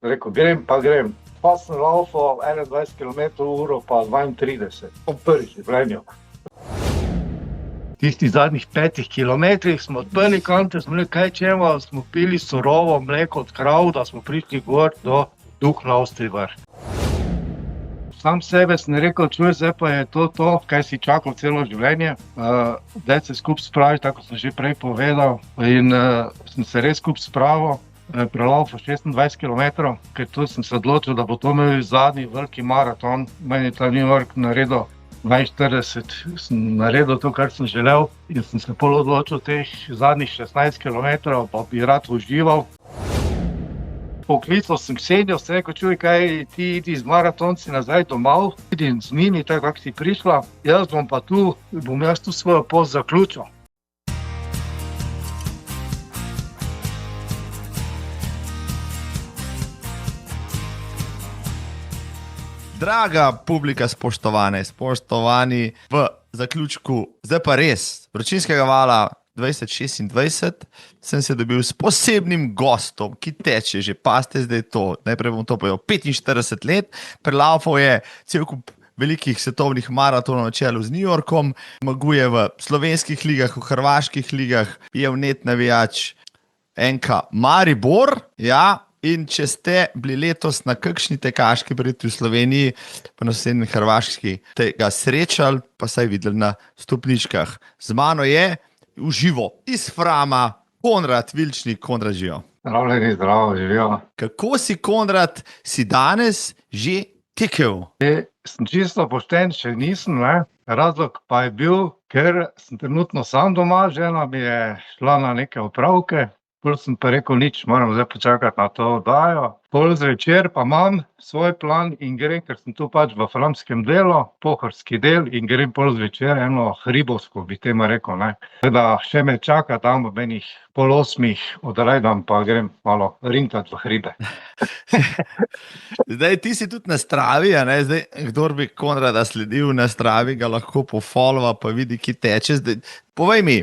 Rekel, grem pa grem. Pa sem laufal 21 km/h pa 32, po prvi življenju. Tistih zadnjih 5 kilometrih smo odprli kante, smo rekli, kaj čemo, smo pili surovo mleko od krav, da smo prišli gor do Duhna Ostrivar. Sam sebe sem rekel, čuj, zdaj pa je to, kaj si čakal celo življenje. Daj se skupaj spravi, tako sem že prej povedal. In sem se res skupaj spravil, prelaufal 26 km, ker tu sem se odločil, da bo to imel zadnji veliki maraton. Meni ta New York naredil 42, sem naredil to, kar sem želel in sem se pol odločil teh zadnjih 16 km, pa bi rad užival. Poklical sem Ksenijo, sem rekel, čuj, kaj ti idi z maratonci nazaj domov, vidim z njimi, tako kak si prišla, jaz bom tu svojo pot zaključil. Draga publika, spoštovani v zaključku, zdaj pa res, vročinskega vala 2026 sem se dobil s posebnim gostom, ki teče že, paste zdaj to, najprej bom to povedal, 45 let, prelaufal je cel kup velikih svetovnih maratonov na čelu z New Yorkom, zmaguje v slovenskih ligah, v hrvaških ligah, je vnet navijač NK Maribor, ja. In če ste bili letos na kakšni tekaški beriti v Sloveniji, pa na sosednji Hrvaški, tega srečali, pa saj videli na stopničkah. Z mano je v živo iz Frama Konrad Vilčnik. Konrad, živijo. Zdravo, živijo. Kako si, Konrad, si danes že tekel? Sem čisto pošten, še nisem, ne. Razlog pa je bil, ker sem trenutno sam doma, žena mi je šla na neke opravke. Pol sem pa rekel, nič, moram zdaj počakati na to oddajo. Pol zvečer pa imam svoj plan in grem, ker sem tu pač v framskem delu, pohorski del, in grem pol zvečer eno hribovsko, bi temu rekel, ne. Da še me čaka tam ob enih 7:30 odrejdam, pa grem malo rintat v hribe. Zdaj, ti si tudi na Stravi, a ne? Zdaj, kdor bi Konrada sledil na Stravi, ga lahko pofollowa, pa vidi, ki teče. Zdaj, povej mi,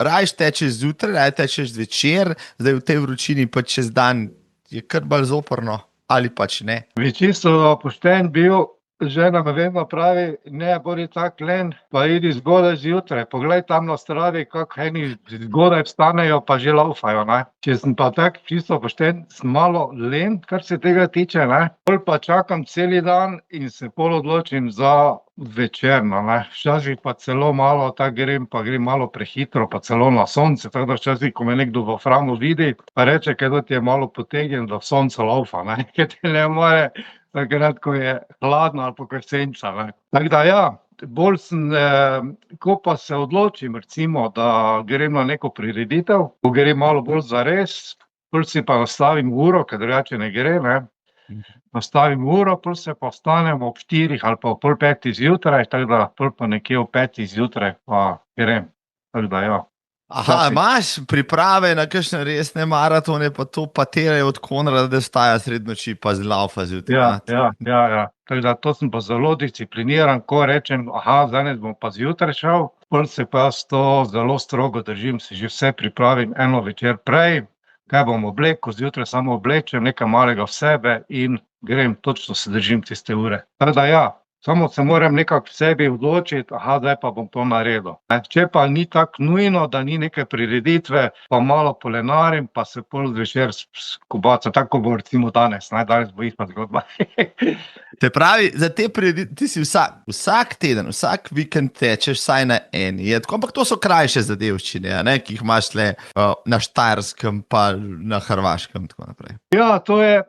rajš tečeš zjutraj, rajš tečeš zvečer, zdaj v tej vročini pa čez dan je kar bolj zoprno, ali pač ne? Bi čisto pošten bil, žena me vedno pravi, ne, bodi tak len, pa idi zgodaj zjutraj, poglej tam na Stravi, kako eni zgodaj vstanejo, pa že laufajo, ne. Če sem pa tak čisto pošten, sem malo len, kar se tega tiče, ne. Pol pa čakam celi dan in se pol odločim za večerno, ne. Včasih pa celo malo tako grem malo prehitro, pa celo na sonce, tako da včasih, ko me nekdo v Framu vidi, pa reče, kaj da ti je malo potegnjen, da v soncu laufa, ne, ker ti ne more takrat, ko je hladno ali pa ko je senca, ne. Tako da ja, bolj sem, ko pa se odločim, recimo, da grem na neko prireditev, ko grem malo bolj zares, pol si pa nastavim uro, ker drugače ne gre, ne. Nastavim uro, pol se pa vstanem ob 4 ali pa ob 4:30 zjutraj, tako da pol pa nekje ob 5 zjutraj pa grem, tako da ja. Aha, imaš priprave na kakšne resne maratone, pa to pa terajo od Konrada, da vstaja sredi noči pa laufa zjutraj. Ja. Tako da to sem pa zelo discipliniran, ko rečem, danes bom pa zjutraj šel, pol se pa jaz to zelo strogo držim, si že vse pripravim eno večer prej, kaj bom oblekel, zjutraj samo oblečem, nekaj malega v sebe in grem, točno se držim tiste ure. Tako da ja, samo se moram nekako v sebi odločiti, zdaj pa bom to naredil. Če pa ni tako nujno, da ni neke prireditve, pa malo polenarim, pa se pol zvečer skobacam, tako bo recimo danes, ne, danes bo ista zgodba. Te pravi, za te prireditve, ti si vsak teden, vsak vikend tečeš vsaj na eni, ampak to so krajše zadevščine, a ne, ki jih imaš le na Štajerskem pa na Hrvaškem, tako naprej. Ja, to je,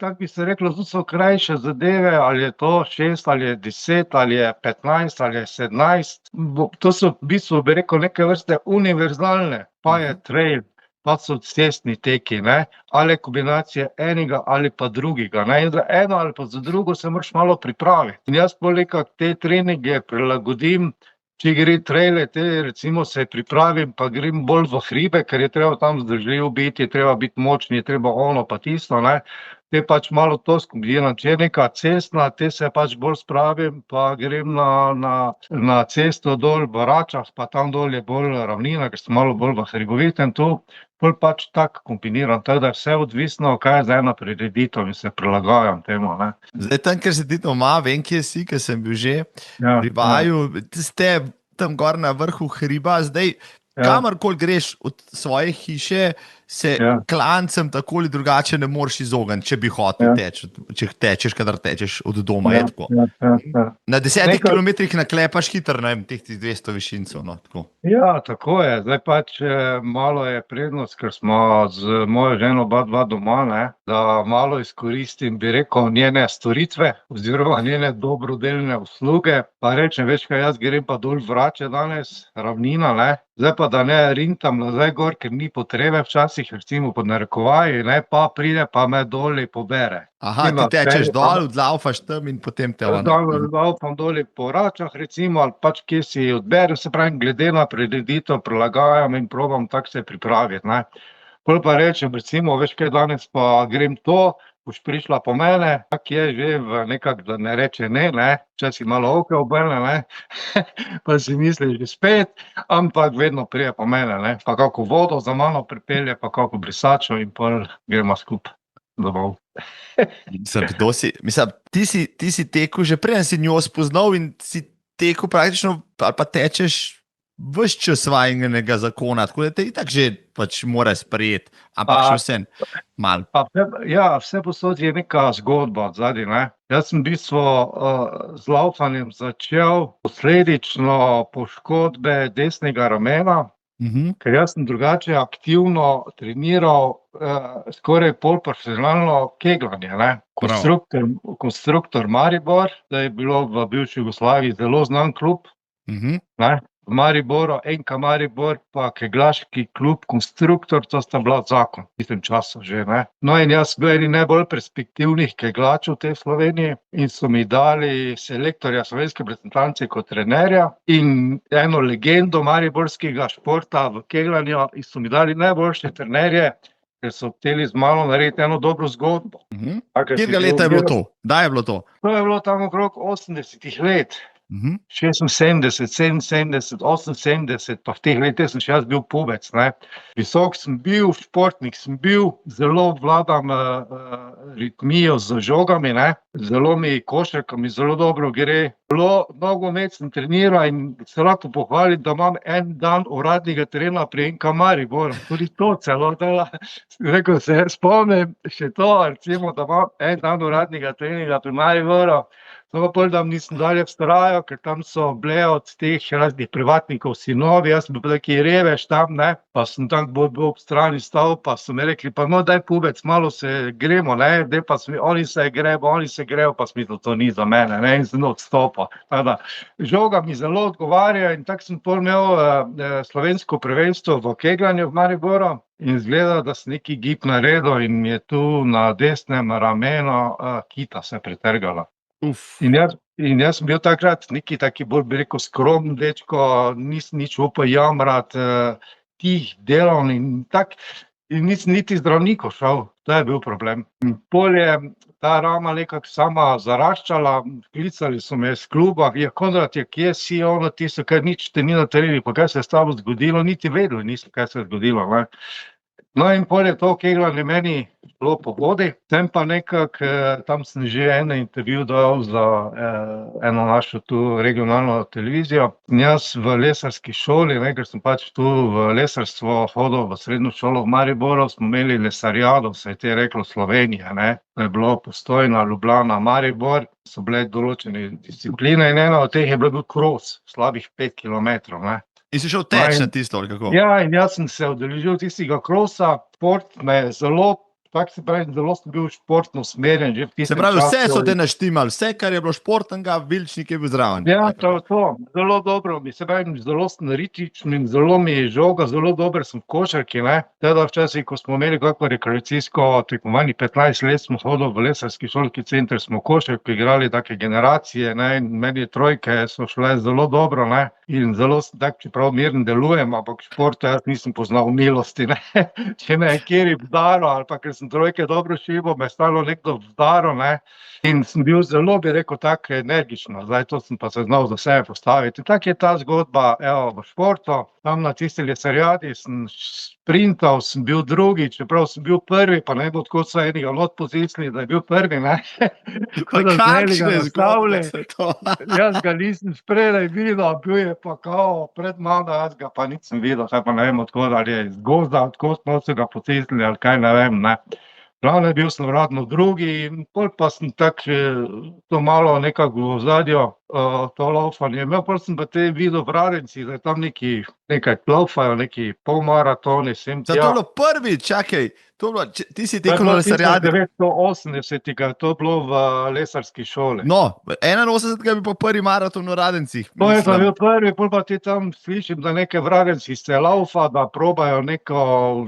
tako bi se reklo, to so krajše zadeve, ali je to 6, ali je 10, ali je 15, ali je 17. To so v bistvu, bi rekel, neke vrste univerzalne, pa je trail, pa so cestni teki, ne, ali kombinacije enega ali pa drugega, ne, in za eno ali pa za drugo se moraš malo pripraviti. In jaz pol nekako te treninge prilagodim, če gre traile, te recimo se pripravim, pa grem bolj v hribe, ker je treba tam vzdržljiv biti, je treba biti močni, je treba ono pa tisto, ne. Te pač malo to skombiniram, če je neka cestna, te se pač bolj spravim, pa grem na cesto dol v Račah, pa tam dol je bolj ravnina, ker sem malo bolj v hribovitem tu, pol pač tako kombiniram, tako da je vse odvisno, kaj je za eno prireditev in se prilagajam temu, ne. Zdaj, tam, ker se ti doma, vem, kje si, ker sem bil že Ja, pri vaju, ste tam gor na vrhu hriba, zdaj kamorkoli greš od svoje hiše, se klancem tako ali drugače ne moreš izogniti, če bi hotel teči, če tečeš, kadar tečeš od doma. Na 10 kilometrih naklepaš hitro, ne vem, teh 200 višincev. No, tako. Ja, tako je. Zdaj pač malo je prednost, ker smo z mojo ženo oba doma, ne, da malo izkoristim, bi rekel, njene storitve oziroma njene dobrodelne usluge. Pa rečem, veš kaj, jaz grem pa dol Vrače danes, ravnina, ne. Zdaj pa, da ne rintam nazaj gor, ker ni potrebe včasih, recimo pod narekovaji, ne, pa pride pa me dol pobere. Aha, ti tečeš dol, odlaufaš tam in potem te on. Odlaufam dol po Račah, recimo, ali pač kje si odberem, se pravi, glede na prireditev prilagajam in probam tako se pripraviti, ne. Pol pa rečem, recimo, veš kaj, danes pa grem to, boš prišla po mene, tak je že nekako, da ne reče ne, včasih malo oke obrne, ne, pa si misliš že spet, ampak vedno pride po mene, ne, pa kako vodo za mano pripelje, pa kako brisačo in pol gremo skupaj domov. Mislim, ti si tekel, že preden si njo spoznal in si tekel praktično, ali pa tečeš ves čas vajnega zakona, tako da te itak že pač mora sprejeti, ampak še vsem malo. Ja, vse posod je neka zgodba odzadaj, ne. Jaz sem v bistvu z laufanjem začel posledično poškodbe desnega ramena, ker jaz sem drugače aktivno treniral skoraj polprofesionalno kegljanje, ne. Konstruktor Maribor, da je bilo v bivši Jugoslaviji zelo znan klub, ne. V Mariboru, NK Maribor, pa kegljaški klub Konstruktor, to sta bila zakon v tistem času že, ne. No, in jaz bil eni najbolj perspektivnih kegljačev v tej Sloveniji in so mi dali selektorja slovenske reprezentance kot trenerja in eno legendo mariborskega športa v kegljanju in so mi dali najboljše trenerje, ker so hoteli z mano narediti eno dobro zgodbo. Katerega leta je bilo to? Kdaj je bilo to? To je bilo tam okrog 80-ih let. 76, 77, 78, pa v teh letih sem še jaz bil pubec, ne. Visok sem bil, športnik sem bil, zelo obvladam ritmijo z žogami, ne. Zelo mi košarka mi zelo dobro gre. Nogomet sem treniral in se lahko pohvalim, da imam en dan uradnega terena pri NK Mariboru. Tudi to celo dela. Rekel se, spomnim še to, recimo, da imam en dan uradnega treninga pri Mariboru. To pa pol, da nisem dalje vztrajal, ker tam so bile od teh raznih privatnikov sinovi, jaz sem bil taki revež tam, ne, pa sem tam bolj ob strani stal, pa so mi rekli, pa no, daj pubec, malo se gremo, ne, daj pa oni se grejo, pa sem mislil, to ni za mene, ne, in sem odstopil. Tako žoga mi zelo odgovarja in tako sem pol imel slovensko prvenstvo v kegljanju v Mariboru in izgleda, da sem neki gib naredil in mi je tu na desnem ramenu kita se pretrgala. In jaz sem bil takrat neki taki bolj, bi rekel, skromen dečko, nisem nič upal jamrati, tih delovni in tak, in nisem niti zdravniku šel, to je bil problem. In pol je ta rama nekako sama zaraščala, klicali so me iz kluba, Konrad, kje si, ti so, kaj nič te ni na terenu, pa kaj se je s tabo zgodilo, niti vedel nisem, kaj se je zgodilo, ne. No, in pol je to kegljanje meni šlo po vodi, tem pa nekako, tam sem že en intervju dal za eno našo tu regionalno televizijo. Jaz v lesarski šoli, ker sem pač tu v lesarstvo hodil v srednjo šolo v Mariboru, smo imeli lesariado, se je te reklo Slovenija, ne. To je bilo Postojna, Ljubljana, Maribor, so bile določene discipline in ena od teh je bil kros, slabih 5 kilometrov, ne. In si šel teč na tisto, ali kako? Ja, in jaz sem se udeležil tistega krosa, šport me je zelo, tako se pravi, zelo sem bil športno usmerjen že v tistem času. Se pravi, vse so te naštimali, vse, kar je bilo športnega, Vilčnik je bil zraven. Ja, to, zelo dobro, se pravi, zelo sem ritmičen, zelo mi je žoga, zelo dober sem v košarki, ne. Teda včasih, ko smo imeli kako rekreacijsko tekmovanje, 15 let smo hodili v lesarski šolski center, smo košarko igrali take generacije, ne, in meni trojke so šle zelo dobro, ne. In zelo sem tak, čeprav mirno delujem, ampak v športu jaz nisem poznal milosti, ne. Če me je kjeri vdaro, ali pa ker sem trojke dobro šibal, me je stalo nekdo vdaro, ne. In sem bil zelo, bi rekel, tako energično, zdaj to sem pa se znal za sebe postaviti. In tako je ta zgodba, v športu, tam na tisti lesariadi sem sprintal, sem bil drugi, čeprav sem bil prvi, pa ne bo tako so enega not pozicili, da je bil prvi, ne. Tako da so enega nastavili. Jaz ga nisem spredaj videl, bil je pa kao pred mano, jaz ga pa nisem videl, saj pa ne vem odkud, ali je iz gozda, odkud smo se ga potisnili, ali kaj ne vem, ne. Glavno, bil sem vratno drugi in pol pa sem tako že to malo nekako v ozadju, to laufanje imel, pol sem pa te videl v Radenci, da je tam nekaj laufajo, neki polmaratoni, sem To je bilo prvič, čakaj, ti si tekel na To je bilo lesarjadi. 1980, to je bilo v lesarski šoli. No, 81 bi pa prvi maraton v Radencih. To je pa bil prvi, pol pa ti tam slišim, da neke v Radenci se laufa, da probajo neko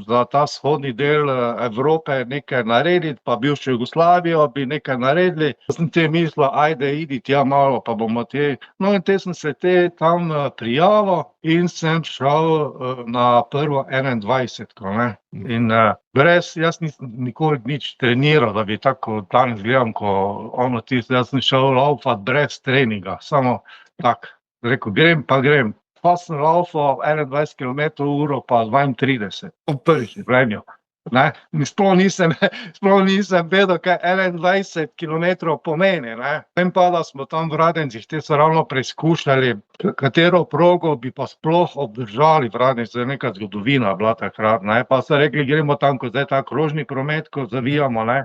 za ta vzhodni del Evrope nekaj narediti, pa bivšo Jugoslavijo bi nekaj naredili. Sem te mislil, ajde, idi tja malo, pa bomo te. No in te sem se te tam prijavil in sem šel na prvo 21, ne. In jaz nisem nikoli nič treniral, da bi tako danes gledam, ko ono tisto, jaz sem šel laufat brez treninga, samo tako, rekel, grem pa grem. Pa sem laufal 21 km uro pa 32, v prvi življenju. Ne, sploh nisem vedel, kaj 21 km pomeni, ne. Vem pa, da smo tam v Radencih, te so ravno preizkušali, katero progo bi pa sploh obdržali v Radencih, neka zgodovina bila takrat, ne. Pa so rekli, gremo tam, ko zdaj ta krožni promet, ko zavijamo, ne.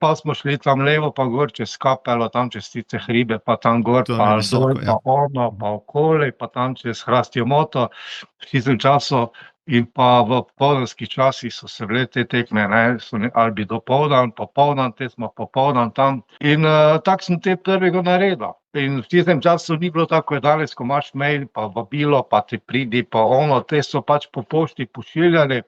Pa smo šli tam levo pa gor čez Kapelo, tam čez tiste hribe, pa tam gor, pa dol, pa ono, pa okoli, pa tam čez Hrastjo moto, v tistem času. In pa v popoldanskih časih so se bile te tekme, ne, ali bi dopoldan, popoldan, te smo popoldan tam. In tako sem te prvega naredil. In v tistem času ni bilo tako, je danes, ko imaš mail, pa vabilo, pa ti pridi, pa ono, te so pač po pošti pošiljali.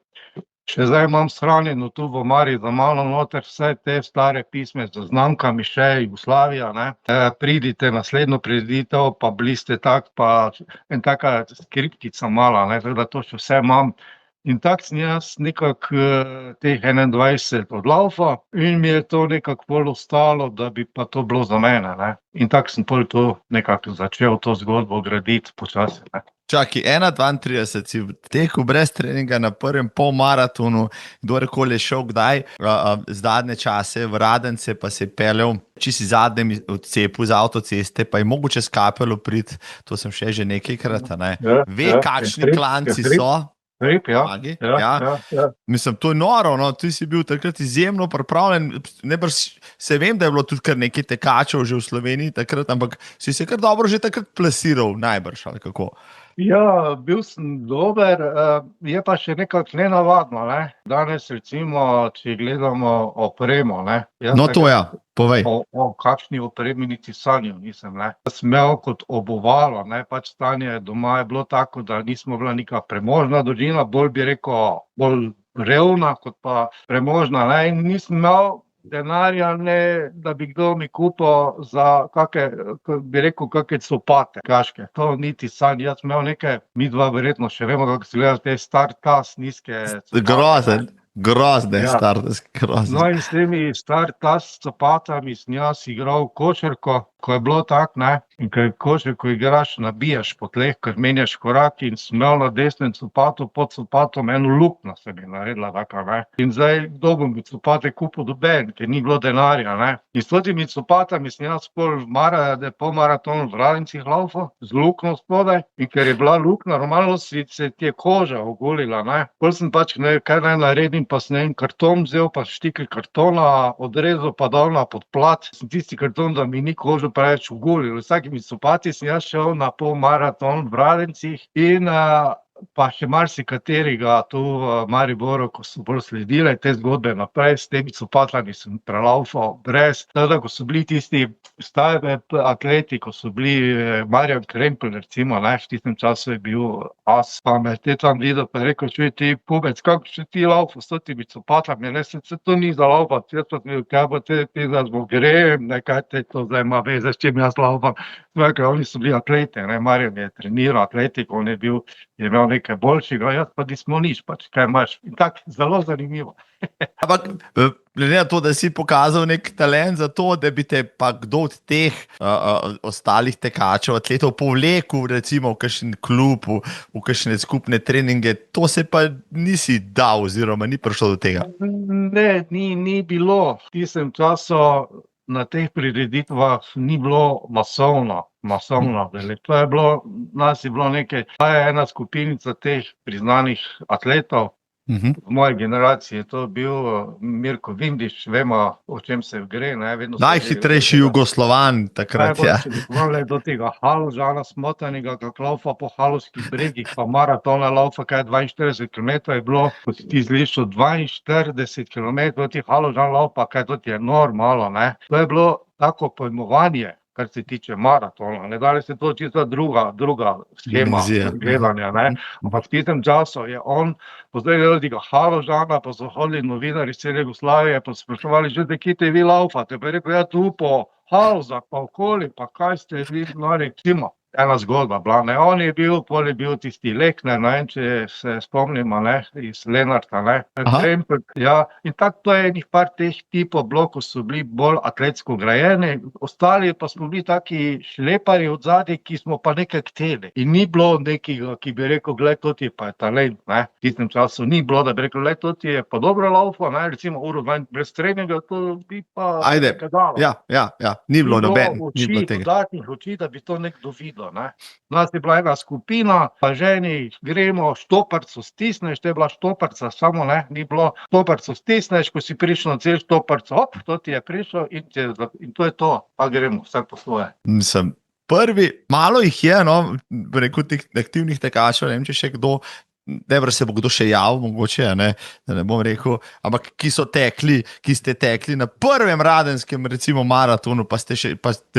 Še zdaj imam shranjeno tu v omari za mano noter vse te stare pisme z znamkami, še Jugoslavija, ne. Pridite naslednjo prireditev, pa bili ste tak, pa en taka skriptica mala, ne, tako da to še vse imam. In tako sem jaz nekako teh 21 odlaufal in mi je to nekako pol ostalo, da bi pa to bilo za mene, ne. In tako sem pol to nekako začel to zgodbo graditi počasi, ne. Čakaj, 1:32 si tekel brez treninga na prvem polmaratonu, kdorkoli je šel kdaj, zadnje čase v Radence pa se je peljal čisto zadnjem odcepu z avtoceste, pa je mogel čez Kapelo priti, to sem še že nekajkrat, ne. Ve, kakšni klanci so. Hrib, ja. Mislim, to je noro, no, ti si bil takrat izjemno pripravljen, se vem, da je bilo tudi kar nekaj tekačev že v Sloveniji takrat, ampak si se kar dobro že takrat plasiral, najbrž, ali kako? Ja, bil sem dober, je pa še nekako nenavadno, ne. Danes recimo, če gledamo opremo, ne. No, to ja, povej. O kakšni opremi niti sanjal nisem, ne. Sem imel kot obuvalo, ne, pač stanje doma je bilo tako, da nismo bila neka premožna družina, bolj bi rekel, bolj revna kot pa premožna, ne, in nisem imel denarja, ne, da bi kdo mi kupil za kake, bi rekel, kake copate, kaške. To niti sanj, jaz sem imel neke, midva verjetno še vemo, kako se gledajo te Start-Tass nizke copate. Grozne, Ja. grozne. No, in s temi Start-Tass copatami sem jaz igral košarko, ko je bilo tako, ne, in ko košarko igraš, nabijaš po tleh, ker menjaš korak in sem imel na desnem copatu, pod copatom eno luknjo se mi naredila taka, ne. In zdaj, kdo bo mi copate kupil, noben, ker ni bilo denarja, ne. In s temi copatami sem jaz pol polmaraton v Radencih laufal, z luknjo spodaj, in ker je bila luknja, normalno se ti je koža ogulila, ne. Pol sem pač, ne, kaj naj naredim, pa sem en karton vzel, pa štikel kartona, odrezal pa dal na podplat, sem tisti karton, da mi ni kožo preveč ogulil. Z vsakimi copati sem jaz šel na polmaraton v Radencih in pa še marsikaterega tu v Mariboru, ko so bolj sledile te zgodbe naprej, s temi copatami sem prelaufal brez, tako ko so bili tisti stari atleti, ko so bili Marjan Krempelj recimo, ne, v tistem času je bil as, pa me te tam videl, pa je rekel, čuj ti pubec, kako še ti laufal s temi copatami, ne, se to ni za laufat, jaz pa ti, kaj bo te zdaj grem, ne, kaj te to zdaj ima veze, s čim jaz laufam. Oni so bili atlete, ne, Marjan je treniral atletiko, je imel nekaj boljšega, jaz pa nismo nič, pač kaj imaš. In tako, zelo zanimivo. Ampak, glede na to, da si pokazal nek talent za to, da bi te pa kdo od teh ostalih tekačev, atletov povlekel, recimo v kakšen klub, v kakšne skupne treninge, to se pa nisi dal oziroma ni prišlo do tega. Ne, ni bilo. V tistem času na teh prireditvah ni bilo masovno. To je bilo, nas je bilo nekaj, ta je ena skupinica teh priznanih atletov. V moji generaciji je to bil Mirko Vindiš, vemo, o čem se gre. Najhitrejši Jugoslovan takrat, ja. Najbolj do tega Haložana smotanega, kako laufa po halovskih bregih, pa maratona laufa, kaj 42 km je bilo, ko si ti zlišel 42 km, ti Haložan laufa, kaj to ti je normalno, ne. To je bilo tako pojmovanje, kar se tiče maratona, ne, danes je to čisto druga schema gledanja, ne. Ampak v tistem času je on pozdravljal tega Haložana, pa so hodili novinarji iz cele Jugoslavije, pa so spraševali, že kje te vi laufate, pa je rekel, ja tu po Halozah, pa okoli, pa kaj ste vi, no recimo. Ena zgodba bila, ne, on je bil, pol je bil tisti Lekner, ne, če se spomnimo, ne, iz Lenarta, ne, ja, in tako to je enih par teh tipov blokov so bili bolj atletsko grajeni, ostali pa smo bili taki šleparji od zadaj, ki smo pa nekaj kteli. In ni bilo nekega, ki bi rekel, gled, to ti je pa talent, ne, v tistem času ni bilo, da bi rekel, gled, to ti je pa dobro laufo, ne, recimo uro 2 brez treninga, to bi pa nekaj dalo. Ja, ni bilo noben, ni bilo tega. Dodatnih oči, da bi to nekdo videl. Nas je bila ena skupina, pa ženi gremo, štoparco stisneš, to je bila štoparca, samo ne, ni bilo, štoparco stisneš, ko si prišel na cel štoparco, hop, to ti je prišel in to je to, pa gremo, vsak po svoje. Mislim, prvi, malo jih je, no, rekel teh aktivnih tekačev, ne vem, če še kdo, Debra se bo kdo še javil, mogoče, ne, da ne bom rekel, ampak ki ste tekli na prvem radenskem, recimo maratonu, pa ste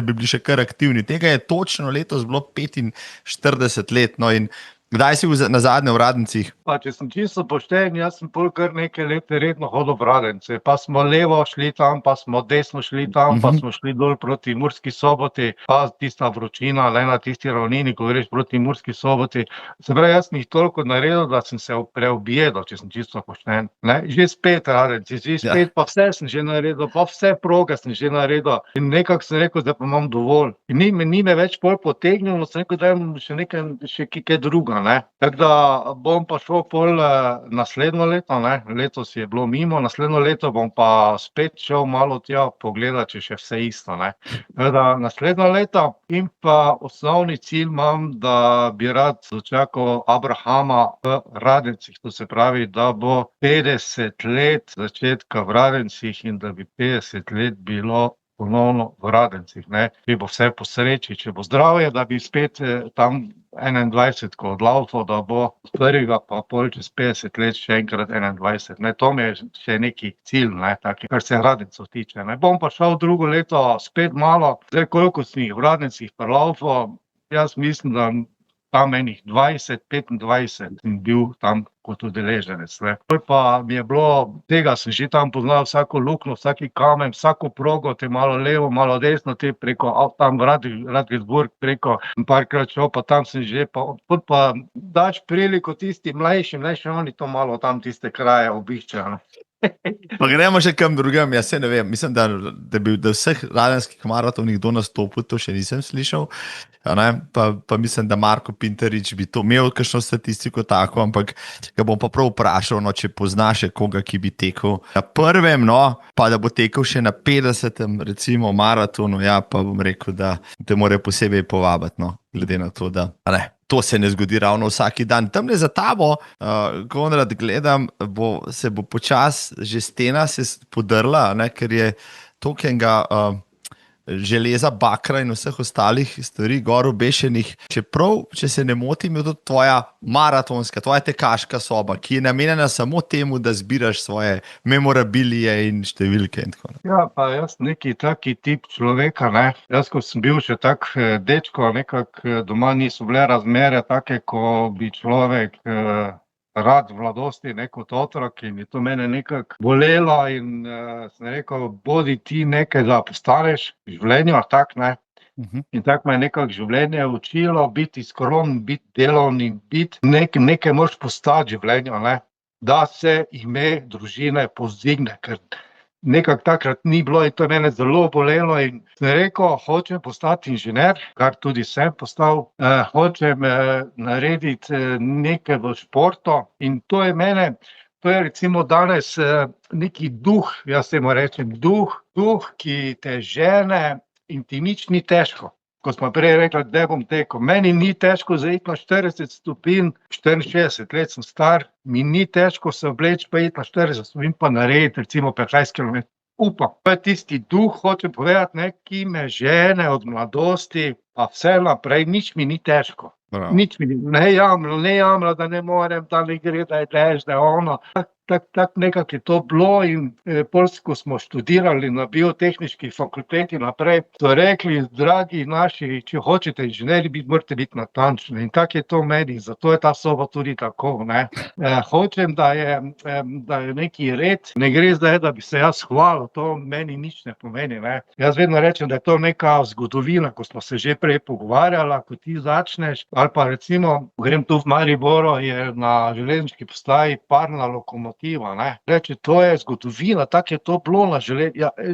bi bili še kar aktivni. Tega je točno letos bilo 45 let, no, in kdaj si na zadnje v Radencih? Pa če sem čisto pošten, jaz sem pol kar nekaj let redno hodil v Radence, pa smo levo šli tam, pa smo desno šli tam, pa smo šli dol proti Murski Soboti, pa tista vročina, le na tisti ravnini, ko greš proti Murski Soboti. Se pravi, jaz sem jih toliko naredil, da sem se preobjedal, če sem čisto pošten. Ne? Že spet Radenci, pa vse sem že naredil, pa vse proge sem že naredil. In nekako sem rekel, da pa imam dovolj. In ni me več pol potegnilo, sem rekel, da imam še kaj druga. Tako da bom pa šel pol naslednjo leto, ne? Letos je bilo mimo, naslednjo leto bom pa spet šel malo tja pogledati, če še vse isto. Ne? Tako da naslednjo leto in pa osnovni cilj imam, da bi rad dočakal Abrahama v Radencih, to se pravi, da bo 50 let začetka v Radencih in da bi 50 let bilo ponovno v Radencih, ne, če bo vse po sreči, če bo zdravje, da bi spet tam 21, ko odlaufal, da bo prvega pa pol čez 50 let še enkrat 21, ne, to mi je še neki cilj, ne, taki, kar se Radencov tiče, ne, bom pa šel drugo leto spet malo, zdaj koliko sem jih v Radencih prelaufal, jaz mislim, da tam enih 20-25 sem bil tam kot udeleženec. Pa mi je bilo, tega sem že tam poznal, vsako luknjo, vsaki kamen, vsako progo, te malo levo, malo desno, te preko, tam Radgersburg preko, parkrat šel, pa tam sem že, pa daš priliko tisti mlajšim, ne še oni to malo tam tiste kraje obiščejo. Pa gremo še kam drugam, jaz se ne vem, mislim, da bi da vseh radenskih maratonih do nastopil, to še nisem slišal, pa mislim, da Marko Pinterič bi to imel kakšno statistiko tako, ampak ga bom pa prav vprašal, no, če pozna še koga, ki bi tekel na prvem, no, pa da bo tekel še na 50. recimo maratonu, ja, pa bom rekel, da te more posebej povabiti, no, glede na to, da to se ne zgodi ravno vsaki dan. Tamle za tabo, Konrad, gledam, se bo počas že stena se podrla, ne, ker je tokenga železa, bakra in vseh ostalih stvari gor obešenih. Čeprav, če se ne motim, je to tvoja maratonska, tvoja tekaška soba, ki je namenjena samo temu, da zbiraš svoje memorabilije in številke in tako naprej. Ja, pa jaz neki taki tip človeka, ne. Jaz, ko sem bil še tak dečko, nekako doma niso bile razmere take, ko bi človek rad v mladosti, ne kot otrok, in je to mene nekako bolelo in sem rekel, bodi ti nekaj, da postaneš v življenju, tak, ne. In tako me je nekako življenje učilo, biti skromen, biti delovni, biti nekaj moraš postati življenju, ne? Da se ime družine povzdigne, ker nekako takrat ni bilo in to je mene zelo bolelo in sem rekel, hočem postati inženir, kar tudi sem postal, hočem narediti nekaj v športu in to je recimo danes neki duh, jaz temu rečem duh, ki te žene in ti nič ni težko. Ko smo prej rekli, da bom tekel, meni ni težko zaiti na 40 stopinj, 64 let sem star, mi ni težko se obleči pa iti na 40 stopinj pa narediti recimo 15 km. Upam, to je tisti duh, hočem povedati, ki me žene od mladosti, pa vse naprej, nič mi ni težko. Bravo. Nič mi ni, ne jamra, da ne morem, da ne gre, da je tež, da je ono. Tak nekako je to bilo in ko smo študirali na biotehniški fakulteti naprej, so rekli, dragi naši, če hočete inženirji biti, morate biti natančni. In tako je to meni, zato je ta soba tudi tako, ne. Hočem, da je neki red, ne gre zdaj, da bi se jaz hvalil, to meni nič ne pomeni, ne. Jaz vedno rečem, da je to neka zgodovina, ko smo se že prej pogovarjali, ko ti začneš, ali pa recimo, grem tu v Mariboru, je na železniški postaji parna lokomotiva, ne. Reče, to je zgodovina, tako je to bilo na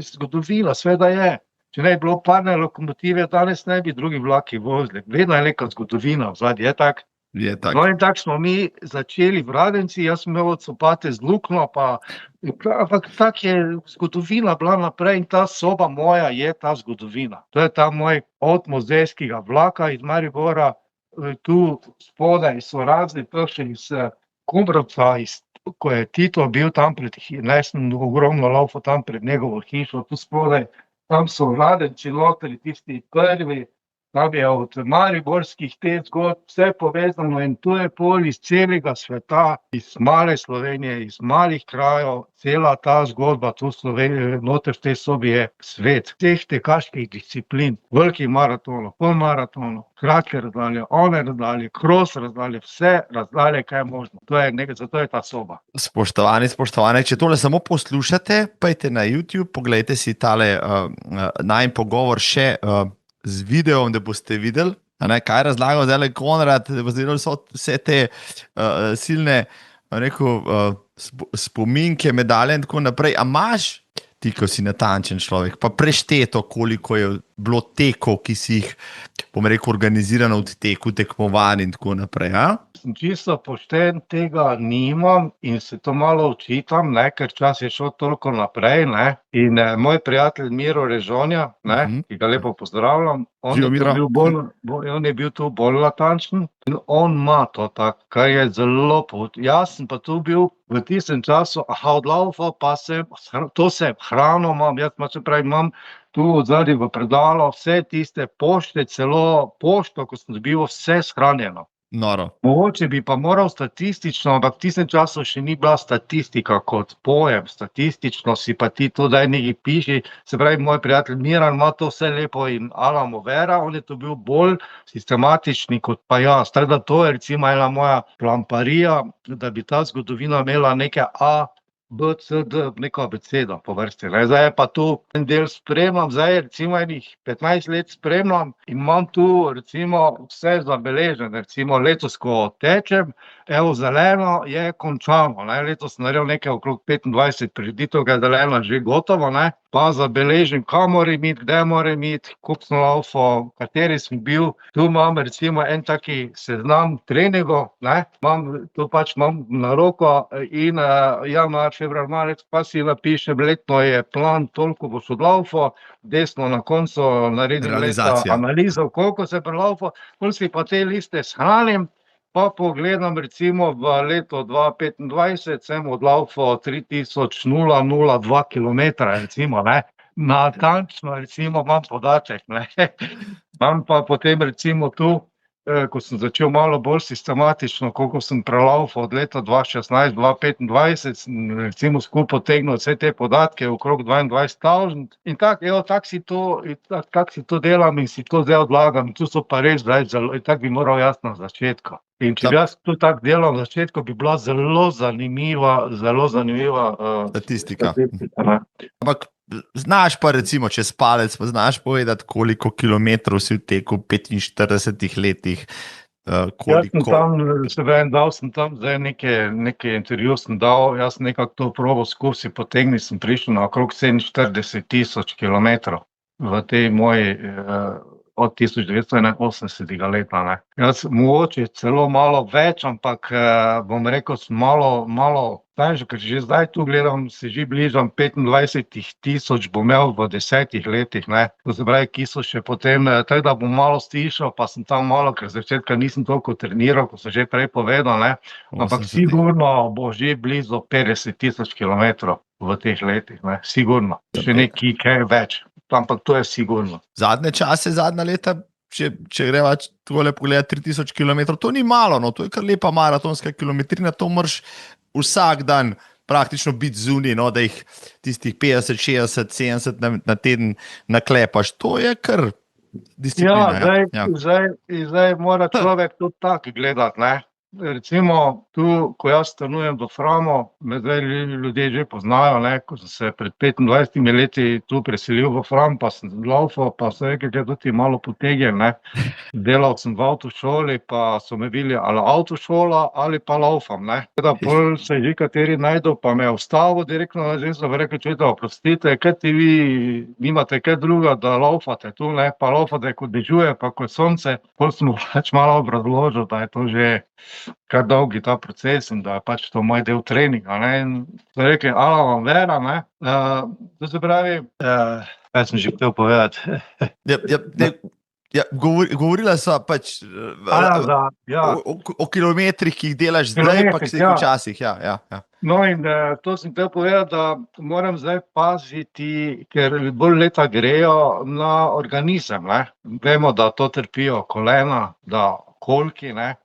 zgodovina, seveda je. Če ne bi bilo parne lokomotive, danes ne bi drugi vlaki vozili. Vedno je neka zgodovina vzadje, je tako? Je tako. No in tako smo mi začeli v Radenci, jaz sem imel copate z luknjo, ampak tak je zgodovina bila naprej in ta soba moja je ta zgodovina. To je ta moj od muzejskega vlaka iz Maribora, tu spodaj so razni prišli iz Kumrovca, ko je Tito bil tam sem ogromno laufal tam pred njegovo hišo, tu spodaj, tam so Radenci notri, tisti prvi, tam je od mariborskih te zgodb vse povezano in tu je pol iz celega sveta, iz male Slovenije, iz malih krajev, cela ta zgodba tu noter v tej sobi je svet. Vseh tekaških disciplin, velikih maratonov, polmaratonov, kratke razdalje, one razdalje, cross razdalje, vse razdalje, kaj je možno. Zato je ta soba. Spoštovani, če tole samo poslušate, pojdite na YouTube, poglejte si tale najin pogovor še z videom, da boste videli, kaj je razlagal zdaj Konrad, da boste videli vse te silne, spominke, medalje in tako naprej. A imaš ti, ko si natančen človek, pa prešteto, koliko je bilo tekov, ki si jih, organizirano v teku, tekmovanj in tako naprej, Sem čisto pošten, tega nimam in se to malo očitam, ker čas je šel toliko naprej, in moj prijatelj Miro Režonja, ki ga lepo pozdravljam, on je bil tu bolj natančen in on ima to tako, kar je zelo jaz sem pa tu bil v tistem času, odlaufal pa hrano imam, imam tu odzadaj v predalu vse tiste pošte, celo pošto, ko sem dobil vse shranjeno. Noro. Mogoče bi pa moral statistično, ampak v tistem času še ni bila statistika kot pojem, statistično si pa ti to daj nekaj piši, se pravi, moj prijatelj Miran ima to vse lepo in Alamo Vera, on je to bil bolj sistematični kot pa jaz, tako da to je recimo ena moja plamparija, da bi ta zgodovina imela neke A, B, C, D, neko abecedo po vrsti, Zdaj je pa tu en del spremljam, recimo enih 15 let spremljam in imam tu recimo vse zabeležene, recimo letos, ko tečem, zeleno je končano, letos sem naredil nekaj okrog 25 prireditev, je zeleno že gotovo, pa zabeležim, kam moram iti, kde moram iti, koliko sem laufal, kateri sem bil, tu imam recimo en taki seznam treningov, imam na roko in januar, februar, marec, pa si napišem, letno je plan, toliko boš odlaufal, desno na koncu naredim analizo, koliko se prelaufal, pol si pa te liste shranim, pa pogledam recimo v leto 2025 sem odlaufal 3002 kilometra recimo, natančno recimo imam podatek, Imam pa potem recimo tu, ko sem začel malo bolj sistematično, koliko sem prelaufal od leta 2016-2025, sem recimo skupaj potegnil vse te podatke, okrog 22 000 in tako si to delam in si to zdaj odlagam, tu so pa res zdaj zelo, in tako bi moral jaz na začetku. In če bi jaz tu tako delal na začetku, bi bila zelo zanimiva statistika. Statistika. Ampak znaš pa recimo čez palec, pa znaš povedati, koliko kilometrov si v teku v 45 letih, Jaz sem koliko. tam, se vem, dal sem tam zdaj neke intervju sem dal, jaz sem nekako to probo skozi potegnil, sem prišel na okrog 47 000 kilometrov v tej moji od 1981 leta. Ne. Jaz mogoče celo malo več, ampak bom rekel, sem malo težko, ker že zdaj tu gledam, se že bližam 25 000 bom imel v 10 letih, ne. To se pravi, ki so še potem, tako da bom malo stišal, pa sem tam malo, ker z začetka nisem toliko treniral, kot sem že prej povedal, ne. Ampak 80. sigurno bo že blizu 50 000 kilometrov v teh letih, ne. Sigurno. Še nekaj kaj več. Ampak to je sigurno. Zadnje čase, zadnja leta, če greva tole pogledati 3000 km, to ni malo, no, to je kar lepa maratonska kilometrina, to moraš vsak dan praktično biti zunaj, no, da jih tistih 50, 60, 70 na teden naklepaš. To je kar disciplina. Zdaj mora človek tudi tako gledati, ne. Recimo tu, ko jaz stanujem v Framu, me zdaj ljudje že poznajo, ne, ko sem se pred 25 leti tu preselil v Fram, pa sem laufal, pa so rekli, da tudi malo potegnem, ne. Delal sem v avtošoli, pa so me videli ali avtošola ali pa laufam, ne. Tako da pol se je že kateri najdel, pa me je ustavil direktno na žensko, pa rekel, čujte, oprostite, kaj ti vi nimate kaj druga, da laufate tu, ne, pa laufate, ko dežuje, pa ko je sonce. Pol sem mu pač malo obrazložil, da je to že kar dolgi ta proces in da je pač to moj del treninga, ne, in so rekli, ala vam vera, ne, to se pravi, kaj sem že hotel povedati? Govorila sva pač o kilometrih, ki jih delaš zdaj, pa ki si jih včasih, ja. No, in to sem hotel povedati, da moram zdaj paziti, ker bolj leta grejo na organizem, ne. Vemo, da to trpijo kolena, da kolki, ne.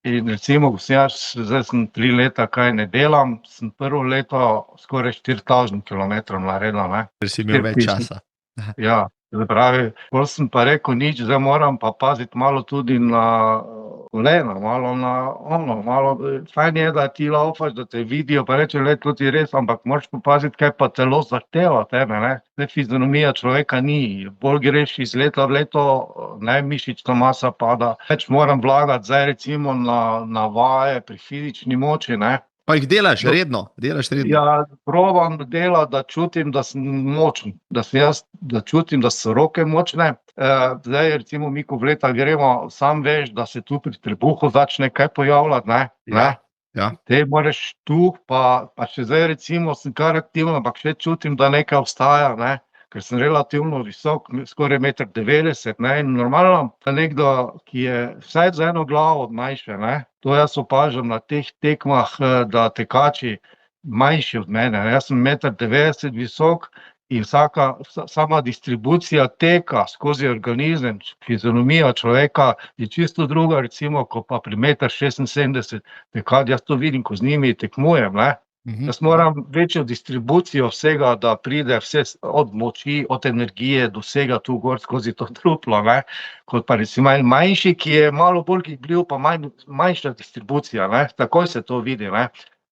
In recimo, ko sem jaz, zdaj sem 3 leta kaj ne delam, sem prvo leto skoraj 4000 kilometrov naredil, ne. Ker si imel več časa. Ja, se pravi, pol sem pa rekel, nič, zdaj moram pa paziti malo tudi na kolena, malo, fajn je, da ti laufaš, da te vidijo, pa reče, le, to ti je res, ampak moraš pa paziti, kaj pa telo zahteva od tebe, ne. Zdaj fizionomija človeka ni, bolj greš iz leta v leto, ne, mišična masa pada, več moram vlagati zdaj recimo na vaje pri fizični moči, ne. Pa jih delaš redno? Ja, probam delati, da čutim, da sem močen, da čutim, da so roke močne. Zdaj recimo mi, ko v leta gremo, sam veš, da se tu pri trebuhu začne kaj pojavljati, ne. Ja. Te moraš tu, pa še zdaj recimo sem kar aktiven, ampak še čutim, da nekaj obstaja, ne. Ker sem relativno visok, skoraj 1,90 m, ne, in normalno, da nekdo, ki je vsaj za eno glavo manjši, ne, to jaz opažam na teh tekmah, da tekači manjši od mene, ne, jaz sem 1,90 m visok in sama distribucija teka skozi organizem, fizionomija človeka je čisto druga, recimo, ko pa pri 1,76 m tekati, jaz to vidim, ko z njimi tekmujem, ne. Jaz moram večjo distribucijo vsega, da pride vse od moči, od energije do vsega tu gor skozi to truplo, ne, kot pa recimo en manjši, ki je malo bolj gibljiv, pa manjša distribucija, ne, takoj se to vidi, ne.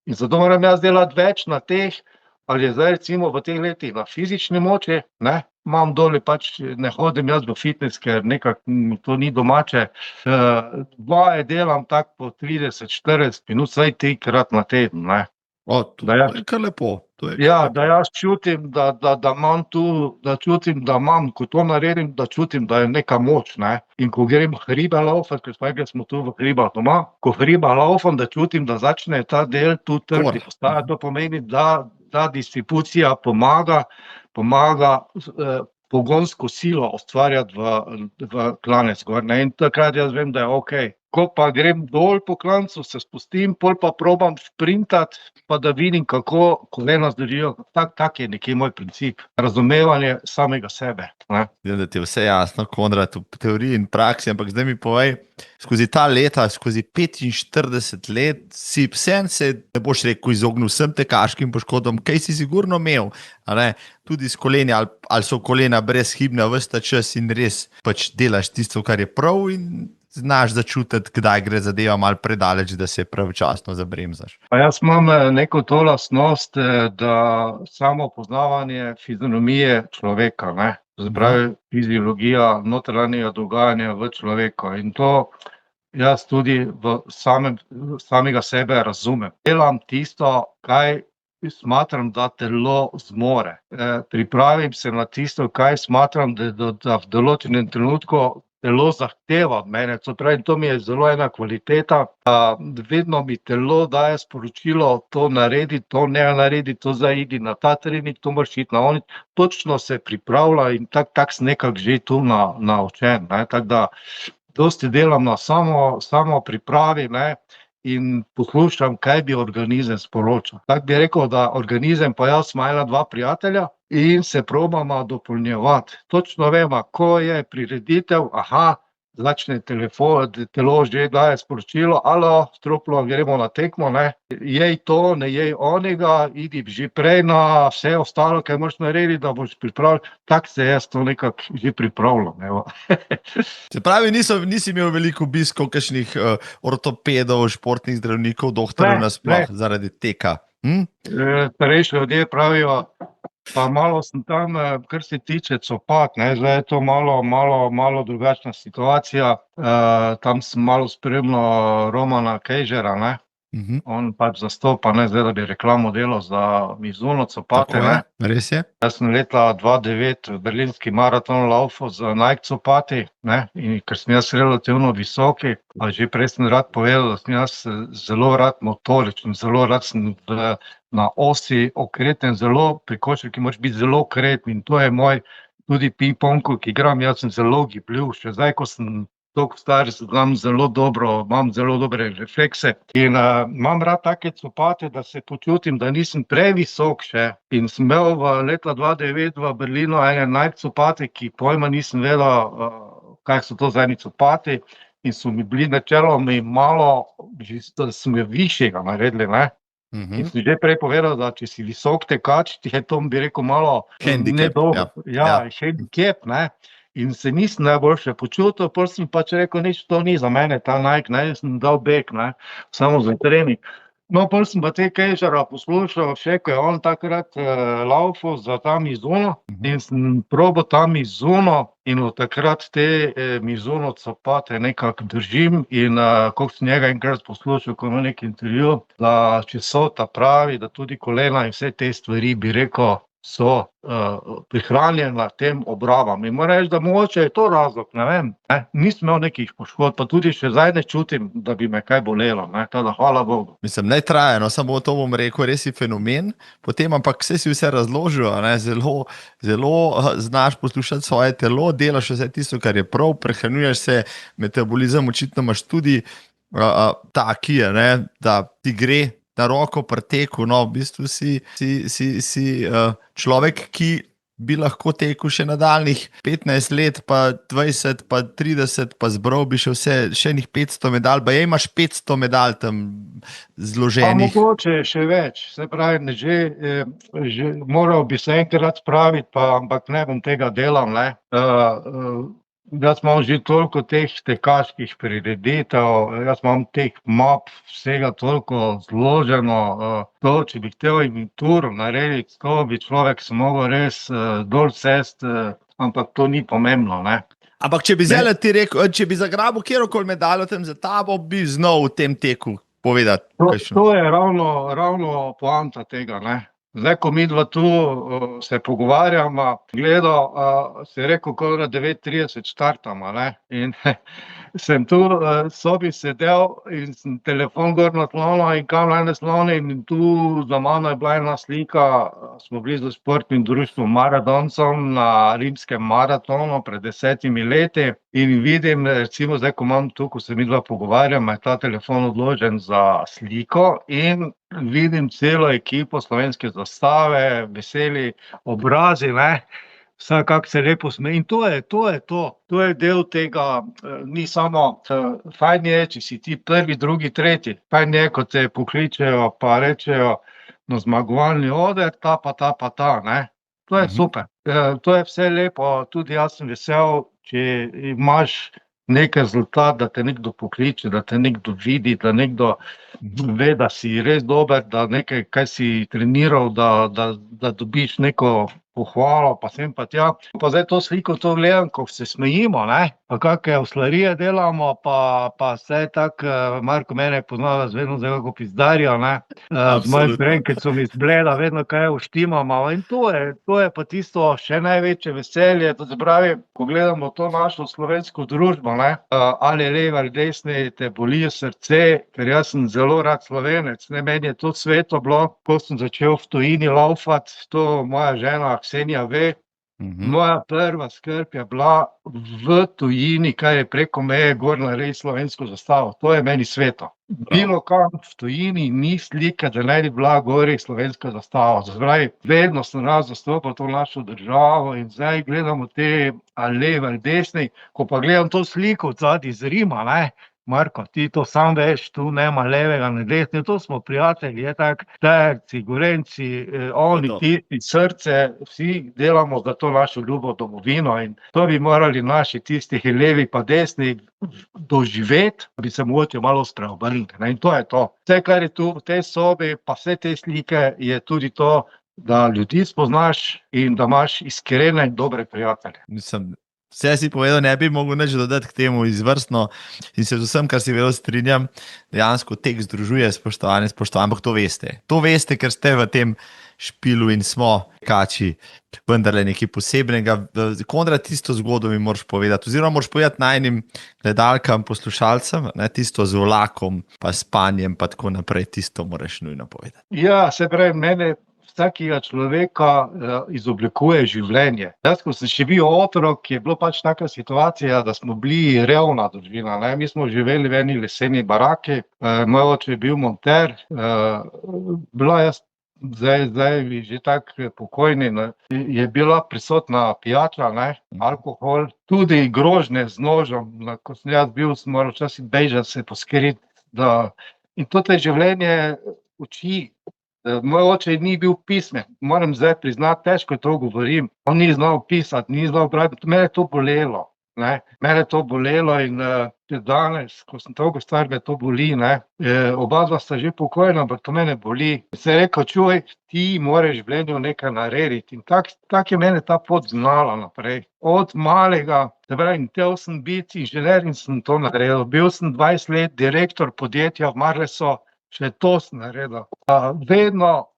In zato moram jaz delati več na teh, ali je zdaj recimo v teh letih na fizični moči, ne, imam doli pač, ne hodim jaz v fitnes, ker nekako to ni domače, vaje delam tako po 30-40 minut, vsaj 3-krat na teden, ne. To je kar lepo. Ja, da jaz čutim, da imam tu, da čutim, da imam, ko to naredim, da čutim, da je neka moč, ne. In ko grem hribe laufat, ker smo tu v hribah doma, ko hriba laufam, da čutim, da začne ta del tu trti postajati, to pomeni, da ta distribucija pomaga pogonsko silo ustvarjati v klanec gor, ne, in takrat jaz vem, da je okej. Ko pa grem dol po klancu, se spustim, pol pa probam sprintati, pa da vidim, kako kolena zdržijo. Tak je nekje moj princip, razumevanje samega sebe, ne. Vem, da ti je vse jasno, Konrad, v teoriji in praksi, ampak zdaj mi povej, skozi ta leta, skozi 45 let, si vsem se, ne boš rekel, izognil vsem tekaškim poškodbam, kaj si sigurno imel, a ne, tudi s koleni, ali so kolena brezhibna ves ta čas in res pač delaš tisto, kar je prav in znaš začutiti, kdaj gre zadeva malo predaleč, da se pravočasno zabremzaš. Pa jaz imam neko to lastnost, da samo poznavanje fizionomije človeka, ne, se pravi fiziologija notranjega dogajanja v človeku in to jaz tudi samega sebe razumem. Delam tisto, kaj smatram, da telo zmore. Pripravim se na tisto, kaj smatram, da v določenem trenutku telo zahteva od mene. To pravi, to mi je zelo ena kvaliteta. Vedno mi telo daje sporočilo, to naredi, to ne naredi, to zaidi na ta trening, to moraš iti na oni. Točno se pripravlja in tak sem nekako že tu naučen. Tako da dosti delam na samo pripravi, ne, in poslušam, kaj bi organizem sporočal. Tako bi rekel, da organizem pa jaz sva ena dva prijatelja in se probamo dopolnjevati. Točno vemo, ko je prireditev, začne telo že daje sporočilo, alo, struplo, gremo na tekmo, ne. Jej to, ne jej onega, idi že prej na vse ostalo, kaj moraš narediti, da boš pripravljen. Tako se jaz to nekako že pripravljam, evo. Se pravi, nisi imel veliko obiskov kakšnih ortopedov, športnih zdravnikov, doktorjev nasploh zaradi teka? Starejši ljudje pravijo, pa malo sem tam, kar se tiče copat, ne, zdaj je to malo drugačna situacija. Tam sem malo spremljal Romana Kejžera, ne. On pač zastopa, ne, zdaj da bi reklamo delal za Mizuno copate, ne. Res je? Jaz sem leta 2009 berlinski maraton laufal z Nike copati, ne, in ker sem jaz relativno visoki, a že prej sem rad povedal, da sem jaz zelo rad motoričen, zelo rad sem na osi okreten, zelo pri košarki moraš biti zelo okreten in to je moj tudi ping-pong, ki igram, jaz sem zelo gibljiv, še zdaj, ko sem toliko star, imam zelo dobre reflekse in imam rad take copate, da se počutim, da nisem previsok še. In sem imel leta 2009 v Berlinu ene Nike copate, ki pojma nisem vedel, kaj so to za eni copati in so mi bili načeloma malo, da sem jo višjega naredili, ne. In sem že prej povedal, da če si visok tekač, ti je to, bi rekel, malo nedobro. Handicap, ne. In se nisem najboljše počutil, pol sem pač rekel, nič, to ni za mene, ta Nike, ne, sem dal bek, ne, samo za trening. No, pol sem pa te Kejžera poslušal, še ko je on takrat laufal za ta Mizuno in sem probal ta Mizuno in od takrat te Mizuno copate nekako držim in koliko sem njega enkrat poslušal, ko ima neki intervju, da če so ta pravi, da tudi kolena in vse te stvari, bi rekel, so prihranjena tem obravam. In moram reči, da mogoče je to razlog, ne vem, ne, nisem imel nekih poškodb, pa tudi še zdaj ne čutim, da bi me kaj bolelo, ne, tako da hvala Bogu. Mislim, ne traja, no, samo to bom rekel, res je fenomen, potem ampak si vse razložil, ne, zelo znaš poslušati svoje telo, delaš vse tisto, kar je prav, prehranjuješ se, metabolizem očitno imaš tudi taki, ne, da ti gre na roko pri teku, no, v bistvu si človek, ki bi lahko tekel še nadaljnjih 15 let, pa 20, pa 30, pa zbral bi še enih 500 medalj, pa imaš 500 medalj tam zloženih. Pa mogoče še več, se pravi, že moral bi se enkrat spraviti, ampak ne bom tega delal, ne. Jaz imam že toliko teh tekaških prireditev, jaz imam teh map, vsega toliko zloženo, to, če bi hotel inventuro narediti, to bi človek se mogel res dol sesti, ampak to ni pomembno, ne. Ampak če bi zdaj ti rekel, če bi zagrabil kjerokoli medaljo tem za tabo, bi znal v tem teku povedati. To je ravno poanta tega, ne. Zdaj, ko midva tu se pogovarjamo, gledal, si rekel, ko 9:30 štartamo, ne, in sem tu v sobi sedel in sem telefon gor naslonil in kam naj naslonim in tu za mano je bila ena slika, smo bili s športnim društvom Maradoncem na rimskem maratonu pred 10 leti in vidim, recimo zdaj, ko imam tu, ko se midva pogovarjamo, je ta telefon odložen za sliko in vidim celo ekipo slovenske zastave, veseli obrazi, ne, vsakak se lepo smeji in to je to je del tega, ni samo, fajn je, če si ti prvi, drugi, tretji, fajn je, ko te pokličejo pa rečejo na zmagovalni oder, ta pa ta, ne, to je super, to je vse lepo, tudi jaz sem vesel, če imaš nek rezultat, da te nekdo pokliče, da te nekdo vidi, da nekdo ve, da si res dober, da nekaj, kaj si treniral, da dobiš neko pohvalo, pa sem pa tja. Pa zdaj to sliko to gledam, ko se smejimo, ne? Pa kakšne oslarije delamo, pa vse tako, Marko mene poznava vedno zelo kako pizdarijo, ne? Z mojim frenkecom iz Bleda vedno kaj uštimamo in to je pa tisto še največje veselje, to se pravi, ko gledamo to našo slovensko družbo, ne? Ali levi ali desni, te boli srce, ker jaz sem zelo rad Slovenec, ne, meni je to sveto bilo, ko sem začel v tujini laufati, to moja žena Ksenija ve. Moja prva skrb je bila v tujini, kaj je preko meje gor narediti slovensko zastavo. To je meni sveto. Bilo kam v tujini ni slike, da ne bi bila gori slovenska zastava. Zdaj, vedno sem rad zastopal to našo državo in zdaj gledamo te ali levi ali desni, ko pa gledam to sliko odzadaj iz Rima, ne, Marko, ti to sam veš, tu nema levega, ne desnega, to smo prijatelji, je tako, Štajerci, Gorenjci, oni, tisti, srce, vsi delamo za to našo ljubo domovino in to bi morali naši tisti levi pa desni doživeti, da bi se mogoče malo spreobrnili, ne, in to je to. Vse, kar je tu v tej sobi, pa vse te slike, je tudi to, da ljudi spoznaš in da imaš iskrene in dobre prijatelje. Vse si povedal, ne bi mogel nič dodati k temu izvrstno in se z vsem, kar si vedel, strinjam, dejansko tek združuje spoštovanje, ampak to veste. To veste, ker ste v tem špilu in smo kači vendarle nekaj posebnega. Konrad, tisto zgodbo mi moraš povedati, oziroma moraš povedati najnim gledalkam, poslušalcem, ne, tisto z vlakom, pa spanjem, pa tako naprej, tisto moraš nujno povedati. Ja, se pravi, mene vsakega človeka izoblikuje življenje. Jaz, ko sem še bil otrok, je bilo pač taka situacija, da smo bili revna družina, ne. Mi smo živeli v eni leseni baraki, moj oče je bil monter, bila jaz zdaj že tako pokojni, ne, je bila prisotna pijača, ne, alkohol, tudi grožnje z nožem, ko sem jaz bil, sem moral včasih bežati se poskriti, in to te življenje uči. Moj oče ni bil pismen, moram zdaj priznati, težko to govorim, on ni znal pisati, ni znal brati, mene je to bolelo, ne, mene je to bolelo in danes, ko sem toliko star, me to boli, ne, oba dva sta že pokojna, ampak to mene boli. Se je rekel, čuj, ti moraš v življenju nekaj narediti in tako je mene ta pot znala naprej. Od malega, se pravi, hotel sem biti inženir in sem to naredil, bil sem 20 let direktor podjetja v Marlesu, še to sem naredil. Vedno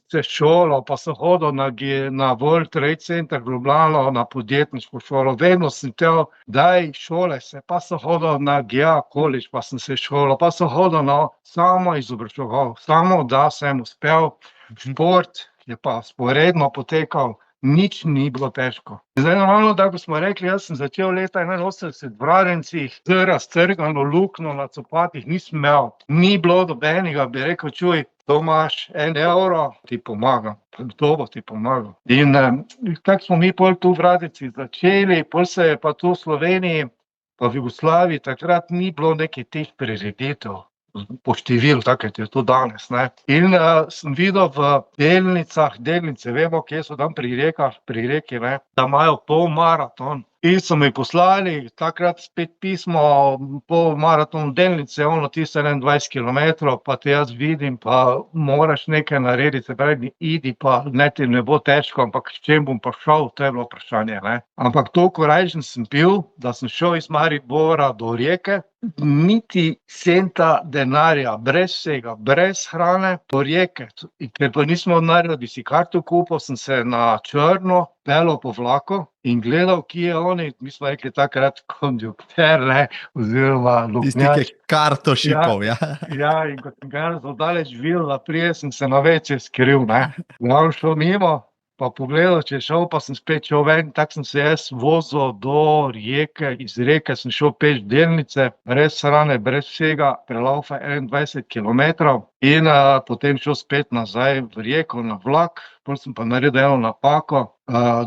se šolo, pa sem hodil na World Trade Center v Ljubljano, na podjetniško šolo, vedno sem hotel, daj šole se, pa sem hodil na GEA college, pa sem se šolal, pa sem hodil na samo izobraževal, samo da sem uspel, šport je pa sporedno potekal, nič ni bilo težko. Zdaj normalno, da ko smo rekli, jaz sem začel leta 81 v Radencih z raztrgano luknjo na copatih, nisem imel, ni bilo dobenega, bi rekel, čuj, to imaš 1 evro, ti pomagam, to bo ti pomagal. In tako smo mi pol tu v Radencih začeli, pol se je pa tu v Sloveniji, pa v Jugoslaviji, takrat ni bilo nekih teh prireditev po številu, tako je to danes, ne. In sem videl v delnice, vemo, kje so tam pri reki, ne, da imajo polmaraton. In so mi poslali takrat spet pismo, polmaraton delnice, tisto 21 kilometrov, pa te jaz vidim, pa moraš nekaj narediti, se pravi, idi pa, ne, ti ne bo težko, ampak s čem bom pa šel, to je bilo vprašanje, ne. Ampak toliko korajžen sem bil, da sem šel iz Maribora do Rijeke, niti centa denarja, brez vsega, brez hrane, do Rijeke. Ker pa nismo denarja, da bi si karto kupil, sem se na črno peljal po vlaku in gledal, kje je oni, mi smo rekli takrat kondukter, ne, oziroma luknjač. Tisti, ki je karto šipal, ja. Ja, in ko sem ga daleč videl, naprej sem se na večje skril, ne. Ja, šel mimo, pa pogledal, če je šel, pa sem spet šel ven, tako sem se jaz vozil do Rijeke, iz Rijeke sem šel peš v delnice, brez hrane, brez vsega, prelaufal 21 kilometrov in potem šel spet nazaj v Rijeko na vlak, potem sem pa naredil eno napako,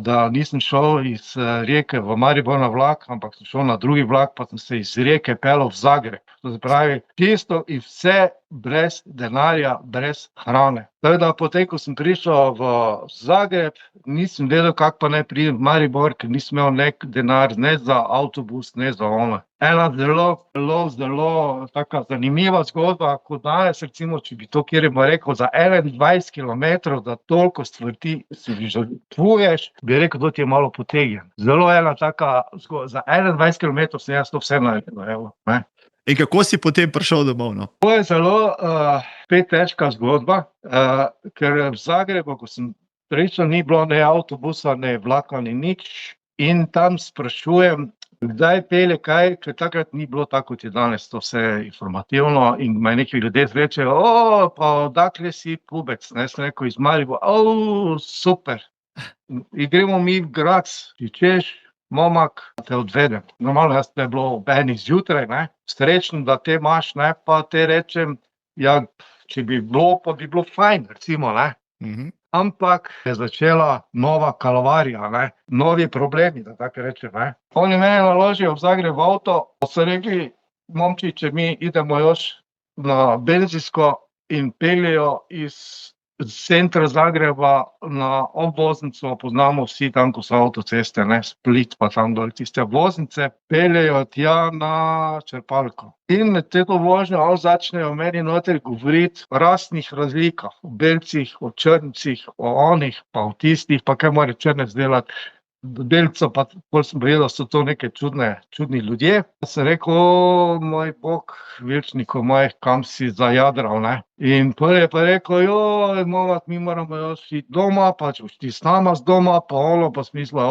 da nisem šel iz Rijeke v Maribor na vlak, ampak sem šel na drugi vlak, pa sem se iz Rijeke peljal v Zagreb. To se pravi, čisto in vse brez denarja, brez hrane. Tako da potem, ko sem prišel v Zagreb, nisem vedel, kako pa naj pridem v Maribor, ker nisem imel nek denar, ne za avtobus, ne za ono. ena zelo taka zanimiva zgodba, kot danes, recimo, če bi to kjerimo rekel, za 21 km, da toliko stvari si žrtvuješ, bi rekel, da ti je malo potegnjen. Zelo ena taka zgodba, za 21 km sem jaz to vse naredil, evo, ne. In kako si potem prišel domov? No? To je zelo spet težka zgodba, ker v Zagrebu, ko sem prišel, ni bilo ne avtobusa, ne vlaka, ni nič, in tam sprašujem, kdaj pelje kaj, ker takrat ni bilo tako, kot je danes, to vse informativno, in me neki ljudje zrečejo, pa odakle si Pubec, ne, sem rekel, iz Maribora, super, in gremo mi v Graz, ti češ, momak, te odvedem. Normalno, jaz to je bilo ob 1 zjutraj, ne, srečen, da te imaš, ne, pa te rečem, ja, če bi bilo, pa bi bilo fajn, recimo, ne. Ampak je začela nova kalvarija, ne, novi problemi, da tako rečem, ne. Oni mene naložijo v Zagreb v avto, pa so rekli, momči, če mi idemo još na benzinsko in peljejo iz centra Zagreba na obvoznico, poznamo vsi tam, ko so avtoceste, ne, Split pa tam dol, tiste obvoznice, peljejo tja na črpalko. In med to vožnjo on začnejo meni noter govoriti o rasnih razlikah, o belcih, o črncih, o onih, pa o tistih, pa kaj mora črnec delati. Belcev pa, pol sem povedal, so to neke čudni ljudje. Sem rekel, moj bog, večniku moj, kam si zajadral, ne. In pol je pa rekel, joj, momak, mi moramo još iti doma, pa če boš ti s nama z doma, pa ono, pa smisla,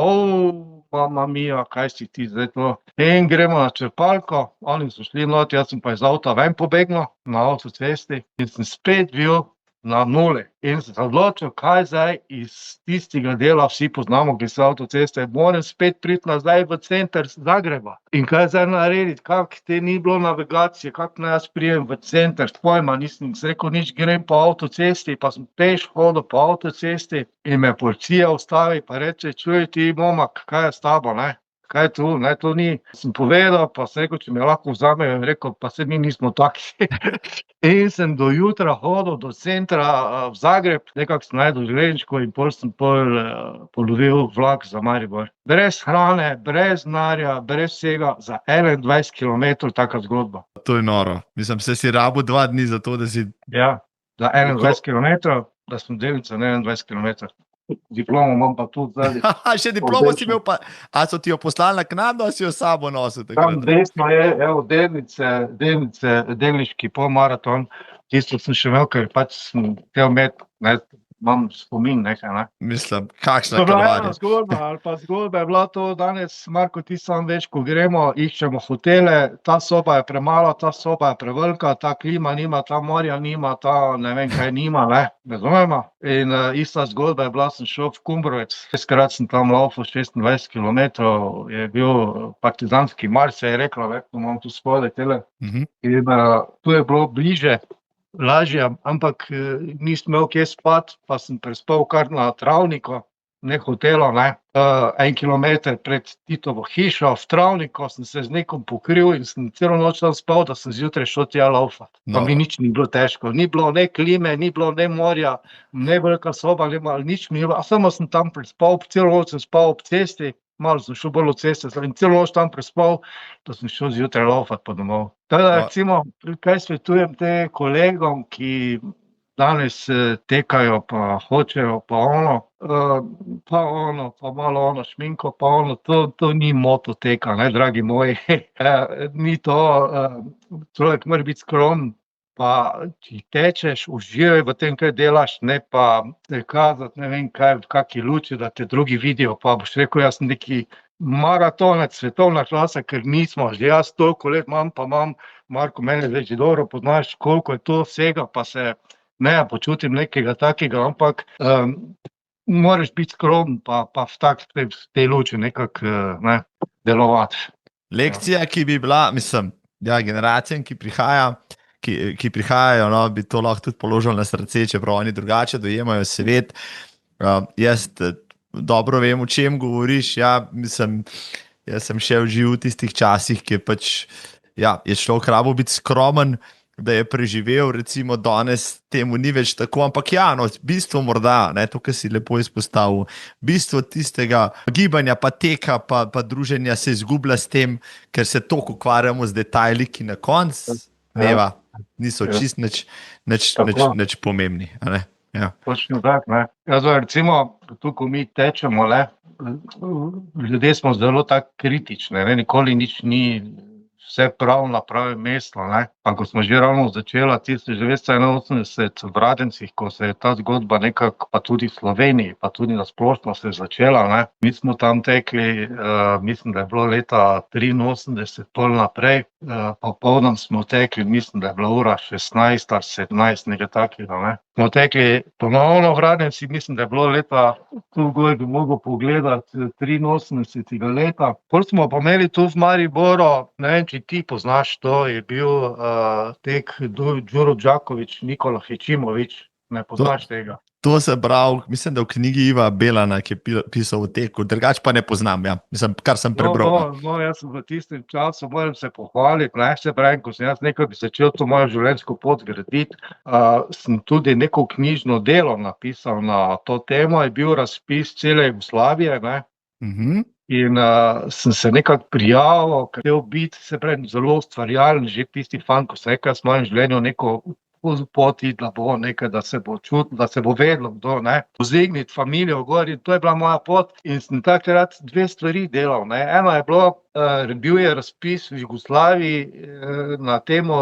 mama mia, kaj si ti zdaj to. In gremo na črpalko, oni so šli not, jaz sem pa iz avta ven pobegnil, na avtocesti, in sem spet bil na nuli. In sem se odločil, kaj zdaj iz tistega dela, vsi poznamo, ki so avtoceste, moram spet priti nazaj v center Zagreba. In kaj zdaj narediti, kak te ni bilo navigacije, kak naj jaz prijem v center, pojma nisem rekel nič, grem po avtocesti, pa sem peš hodil po avtocesti in me policija ustavi, pa reče, čuj ti, momak, kaj je s tabo, ne? Kaj je tu, ne, to ni, sem povedal, pa sem rekel, če me lahko vzamejo, in rekel, pa se mi nismo taki. In sem do jutra hodil do centra v Zagreb, nekako sem najdel železniško in pol sem polovil vlak za Maribor. Brez hrane, brez denarja, brez vsega, za 21 km taka zgodba. To je noro. Mislim, si rabo 2 dni za to, da si... Ja, za 21 km, da sem delnica na 21 km. Diplomo imam pa tudi zdaj. Še diplomo si imel pa, a so ti jo poslali naknadno, a si jo s sabo nosil? Tam desno je, evo, delniški polmaraton, tisto sem še imel, ker pač sem hotel imeti, ne, imam spomin nekaj, ne. Mislim, kakšna To je bila ena kalvarija. zgodba, ali pa zgodba je bila to danes, Marko, ti sam veš, ko gremo, iščemo hotele, ta soba je premala, ta soba je prevelika, ta klima nima, ta morja nima, ta ne vem kaj nima, ne, razumemo? In ista zgodba je bila, sem šel v Kumbrovec, 6-krat sem tam laufal 26 km, je bil partizanski marš, se je reklo, imam tu spode tele. In tu je bilo bliže, lažje, ampak nisem imel kje spati, pa sem prespal kar na travniku, ne hotelu, ne. 1 kilometer pred Titovo hišo, v travniku sem se z nekom pokril in sem celo noč tam spal, da sem zjutraj šel tja laufat. Pa mi nič ni bilo težko, ni bilo ne klime, ni bilo ne morja, ne velika soba, nič mi ni bilo, samo sem tam prespal, celo noč sem spal ob cesti, malo sem šel bolj od ceste, in celo noč tam prespal, da sem šel zjutraj laufat pa domov. Teda, recimo, kaj svetujem te kolegom, ki danes tekajo, pa hočejo, pa malo ono šminko, pa ono, to ni moto teka, ne, dragi moji. Ni to, človek mora biti skromen, pa če tečeš, uživaj v tem, kaj delaš, ne pa se kazati, ne vem kaj, v kaki luči, da te drugi vidijo, pa boš rekel, jaz sem neki maratonec, svetovna klasa, ker nismo, že jaz toliko let imam, pa imam, Marko, mene zdaj že dobro poznaš, koliko je to vsega, pa se ne počutim nekega takega, ampak moraš biti skromen, pa v tej luči nekako delovati. Lekcija, ki bi bila, mislim, ja, generacijam, ki prihajajo, no, bi to lahko tudi položili na srce, čeprav oni drugače dojemajo svet. Jaz dobro vem, o čem govoriš, ja, mislim, jaz sem šel živ v tistih časih, ki je pač, ja, je človek rabo biti skromen, da je preživel, recimo danes temu ni več tako, ampak ja, no, bistvo morda, ne, to, kar si lepo izpostavil, bistvo tistega gibanja, pa teka, pa druženja se izgublja s tem, ker se toliko ukvarjamo z detajli, ki na koncu dneva niso Ja. čist Tako. nič pomembni. A ne? Ja. Točno tako, ne. Jaz recimo, tu, ko mi tečemo, ne, ljudje smo zelo tako kritični, ne, nikoli nič ni vse prav na pravem mestu, ne. Pa ko smo že ravno začela 1981 v Radencih, ko se je ta zgodba nekako, pa tudi v Sloveniji, pa tudi na splošno se je začela, ne. Mi smo tam tekli, mislim, da je bilo leta 83 pol naprej, popoldan smo tekli, mislim, da je bila ura 16 ali 17, nekaj takega, ne. Smo tekli ponovno v Radencih, mislim, da je bilo leta, tu gor bi mogel pogledati, 83. leta. Pol smo pa imeli tu v Mariboru, ne vem, če ti poznaš to, je bil tek Đuro Đaković, Nikola Hečimović, ne poznaš tega? To se bral, mislim, da v knjigi Iva Belana, ki je pisal o teku, drugače pa ne poznam, ja. Mislim, kar sem prebral. No, jaz sem v tistem času, moram se pohvaliti, ne, se pravim, ko sem jaz nekaj bi začel to mojo življenjsko pot graditi, sem tudi neko knjižno delo napisal na to temo, je bil razpis cele Jugoslavije, ne. In sem se nekako prijavil, ker hotel biti, se pravi, zelo ustvarjalen, že tisti fant, ko sem rekel, jaz v mojem življenju neko pot iti, da bo nekaj, da se bo čutilo, da se bo vedelo, kdo, ne. Povzdigniti familijo gor in to je bila moja pot in sem takrat dve stvari delal, ne. Eno je bilo, bil je razpis v Jugoslaviji na temo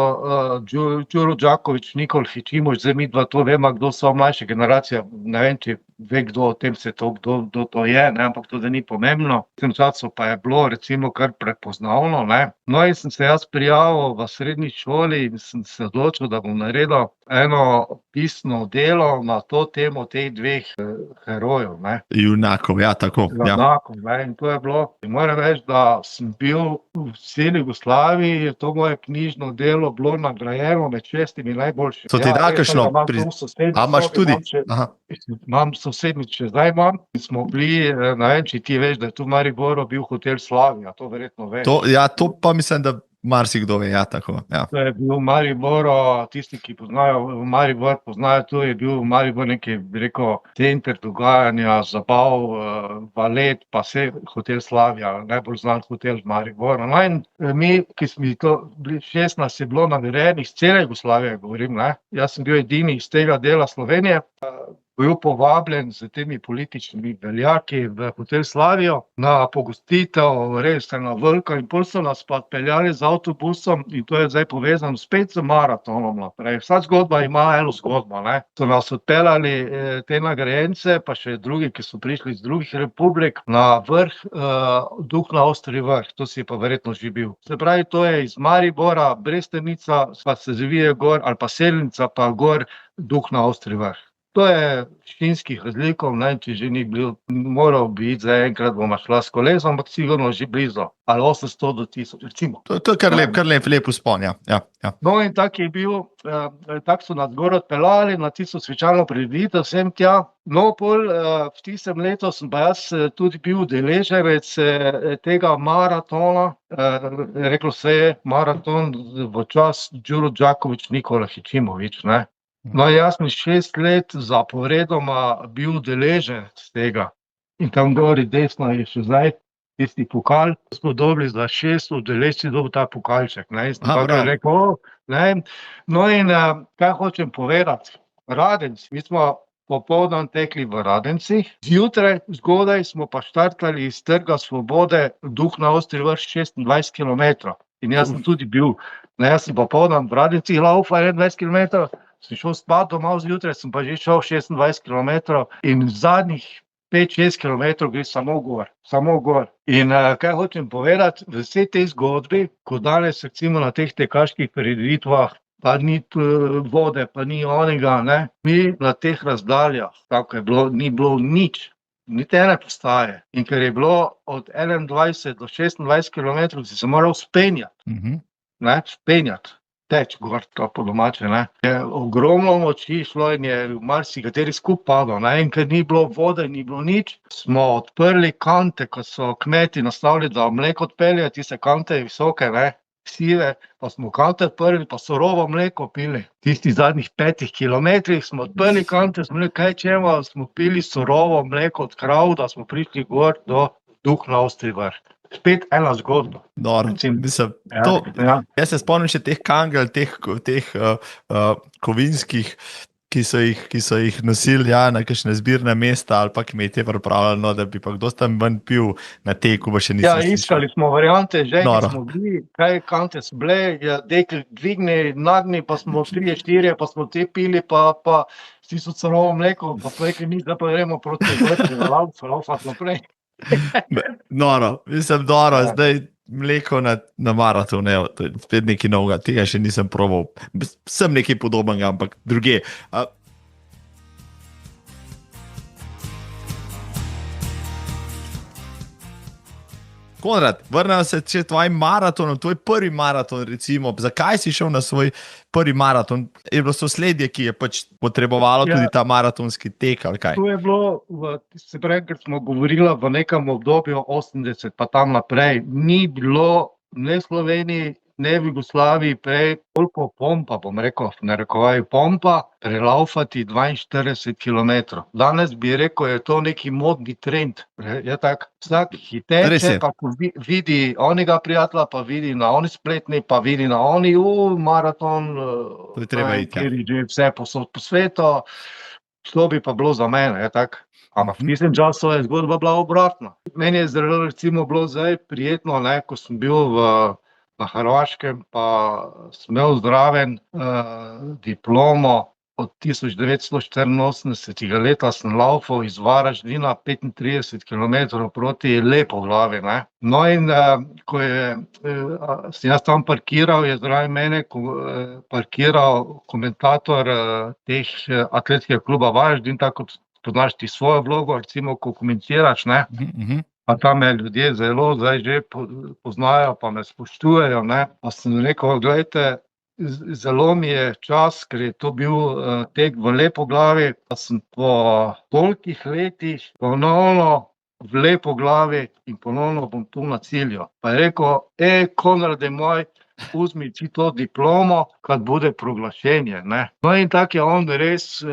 Đuro Đaković, Nikola Hečimović, zdaj midva to veva, kdo so, mlajša generacija, ne vem, če ve, kdo o tem se to, kdo to je, ne, ampak to, da ni pomembno. V tem času pa je bilo recimo kar prepoznavno, ne. No, in sem se jaz prijavil v srednji šoli in sem se odločil, da bom naredil eno pisno delo na to temo teh dveh herojev, ne. Junakov, ja, tako. Ja. Junakov, ne, in to je bilo. In moram reči, da sem bil v celi Jugoslaviji, je to moje knjižno delo bilo nagrajeno med 6 najboljšimi. So ti dali kakšno A imaš tudi? Aha. Imam sosednjič, še zdaj imam. Smo bili, ne vem, če ti veš, da je tu v Mariboru bil hotel Slavija, to verjetno veš. To pa mislim, da marsikdo ve, ja, tako. Ja. To je bil v Mariboru, tisti, ki poznajo v Maribor, poznajo tu, je bil v Mariboru neki, bi rekel, center dogajanja, zabav, balet, pa vse hotel Slavija, najbolj znan hotel v Mariboru. No, in mi, ki smo to bili 16, je bilo nagrajenih iz cele Jugoslavije, govorim, ne. Jaz sem bil edini iz tega dela Slovenije, bil povabljen s temi političnimi veljaki v hotel Slavijo na pogostitev, res ena velika, in pol so nas pa peljali z avtobusom in to je zdaj povezano spet z maratonom naprej. Vsa zgodba ima eno zgodbo, ne. So nas odpeljali te nagrajence, pa še drugi, ki so prišli iz drugih republik, na vrh, Duh na Ostri vrh, to si pa verjetno že bil. Se pravi, to je iz Maribora, Brestenica, pa se zavije gor, ali pa Selnica, pa gor Duh na Ostri vrh. To je šinskih razlikov, ne, če že ni bil, moral bi iti, zdaj enkrat bomo šla s kolesom, ampak sigurno že blizu, ali 800 do 1000, recimo. To je kar lep vzpon, ja. No, in tak je bil, tako so nas gor odpeljali na tisto svečano prireditev, vsem tja. No, pol v tistem letu sem pa jaz tudi bil udeleženec tega maratona, reklo se je maraton v čast Đuro Đaković, Nikola Hečimović, ne. No, jaz sem 6 let zaporedoma bil udeleženec tega. In tam gori desno je še zdaj tisti pokal, smo dobili za 6 udeležencev dobil ta pokalček, ne. In sem takrat rekel, ne. No, in kaj hočem povedati, Radenci, mi smo popoldan tekli v Radencih, zjutraj zgodaj smo pa štartali iz Trga svobode, Duh na Ostri vrh 26 kilometrov. In jaz sem tudi bil, ne, jaz sem popoldan v Radencih laufal 21 kilometrov, sem šel spat domov zjutraj, sem pa že šel 26 kilometrov in zadnjih 5-6 kilometrov gre samo gor. In kaj hočem povedati, v vsej tej zgodbi, ko danes recimo na teh tekaških prireditvah, pa ni vode, pa ni onega, ne, mi na teh razdaljah, tako je bilo, ni bilo nič, niti ene postaje. In ker je bilo od 21 do 26 kilometrov, si se moral spenjati, ne, spenjati. Teč gor, to po domače, ne. Je ogromno moči šlo in je marsikateri skup padel, ne, in ker ni bilo vode, ni bilo nič, smo odprli kante, ko so kmeti nastavili, da mleko odpeljejo, tiste kante visoke, ne. sive, pa smo kanter prvi, pa surovo mleko pili. Tistih zadnjih 5 kilometrih smo odprli kanter, smo rekli, kaj čemo, smo pili surovo mleko od krav, da smo prišli gor do Duh na Ostri vrh. Spet ena zgodba. Noro. Recimo. Mislim, Ja, ja. jaz se spomnim še teh kangel, teh kovinskih, ki so jih nosili na kakšne zbirne mesta ali pa kmetje pripravljali, no, da bi pa kdo tam ven pil na teku, pa še nisem Ja, slišal. iskali smo variante, že Noro. smo bili, kaj kante so bile, dekli dvigni, nagni, pa smo 3-4, pa smo te pili, pa si so surovo mleko, pa rekli, mi zdaj pa gremo proti vrti, laufat naprej. Noro, mislim, noro, Ja. zdaj mleko na maratonu, evo, to je spet nekaj novega, tega še nisem probal. Sem nekaj podobnega, ampak druge. Konrad, vrnemo se če tvoj maraton, tvoj prvi maraton, recimo, zakaj si šel na svoj prvi maraton? Je bilo sosledje, ki je pač potrebovalo Ja. tudi ta maratonski tek, ali kaj? To je bilo, se pravi, ker smo govorili v nekem obdobju 80, pa tam naprej, ni bilo ne v Sloveniji, ne v Jugoslaviji prej toliko pompa, bom rekel, v narekovaju pompa, prelaufati 42 km. Danes bi rekel, je to neki modni trend. Je tak, vsak Res hiteče, je. pa ko vidi onega prijatelja, pa vidi na oni spletni, pa vidi na oni, maraton, To je treba iti, ja. kjer je že vse posod po svetu. To bi pa bilo za mene, je tako. Ampak v tistem času je zgodba bila obratna. Meni je zelo recimo bilo zdaj prijetno, ne, ko sem bil na Hrvaškem, pa sem imel zraven diplomo od 1984 leta sem laufal iz Varaždina 35 km proti Lepoglavi, ne. No in ko sem jaz tam parkiral, je zraven mene parkiral komentator teh atletskega kluba Varaždin, tako kot poznaš ti svojo vlogo, recimo, ko komentiraš, ne. Pa tam me ljudje zelo zdaj že poznajo, pa me spoštujejo, ne. Pa sem rekel, glejte, zelo mi je čas, ker je to bil tek v Lepoglavi, pa sem po tolikih letih ponovno v Lepoglavi in ponovno bom tu na cilju. Pa je rekel, Konrade moj, vzmi ti to diplomo, kad bude proglašenje, ne. No in tako je on res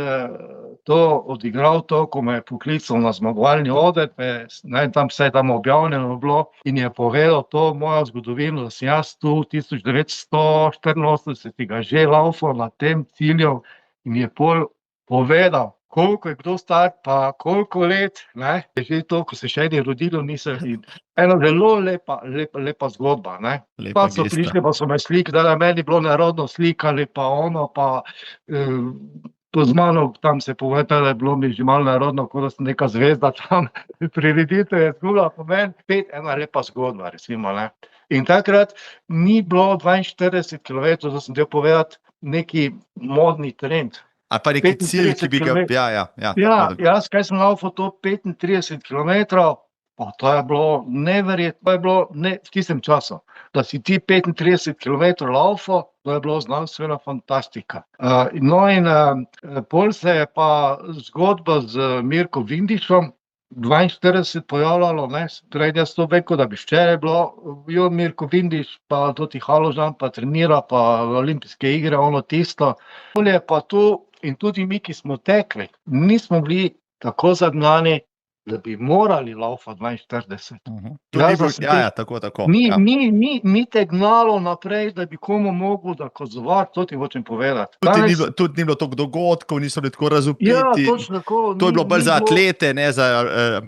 to odigral, to, ko me je poklical na zmagovalni oder, ne, tam vse je tam objavljeno bilo in je povedal to mojo zgodovino, da sem jaz tu 1984 že laufal na tem cilju in je pol povedal, koliko je kdo star, pa koliko let, ne, je že to, ko se še ni rodilo, nisem in ena zelo lepa zgodba, ne. Lepa Pa so gesta. prišli, pa so me slikali, da meni bilo nerodno slikali, pa ono, pa to z mano tam se povedali, da je bilo mi že malo nerodno, kot da sem neka zvezda tam, prireditev je zgubila pomen, spet ena lepa zgodba, recimo, ne. In takrat ni bilo 42 km, da sem hotel povedati, neki modni trend. Ali pa neki cilj, ki bi ga, 35 ja. Ja, jaz, kaj sem laufal to 35 km, pa to je bilo neverjetno, to je bilo v tistem času, da si ti 35 km laufal, to je bilo znanstvena fantastika. No in pol se je pa zgodba z Mirko Vindišom 42 pojavljalo, ne, prej jaz to vekel, da bi včeraj bilo, Mirko Vindiš, pa toti Haložan, pa trenira, pa olimpijske igre, ono tisto. Pol je pa tu in tudi mi, ki smo tekli, nismo bili tako zagnani, da bi morali laufati 42. Tako. Ni te gnalo naprej, da bi komu mogel dokazovati, to ti hočem povedati. Tudi ni bilo toliko dogodkov, niso bili tako razvpiti. Ja, točno tako. To je bilo bolj za atlete, ne za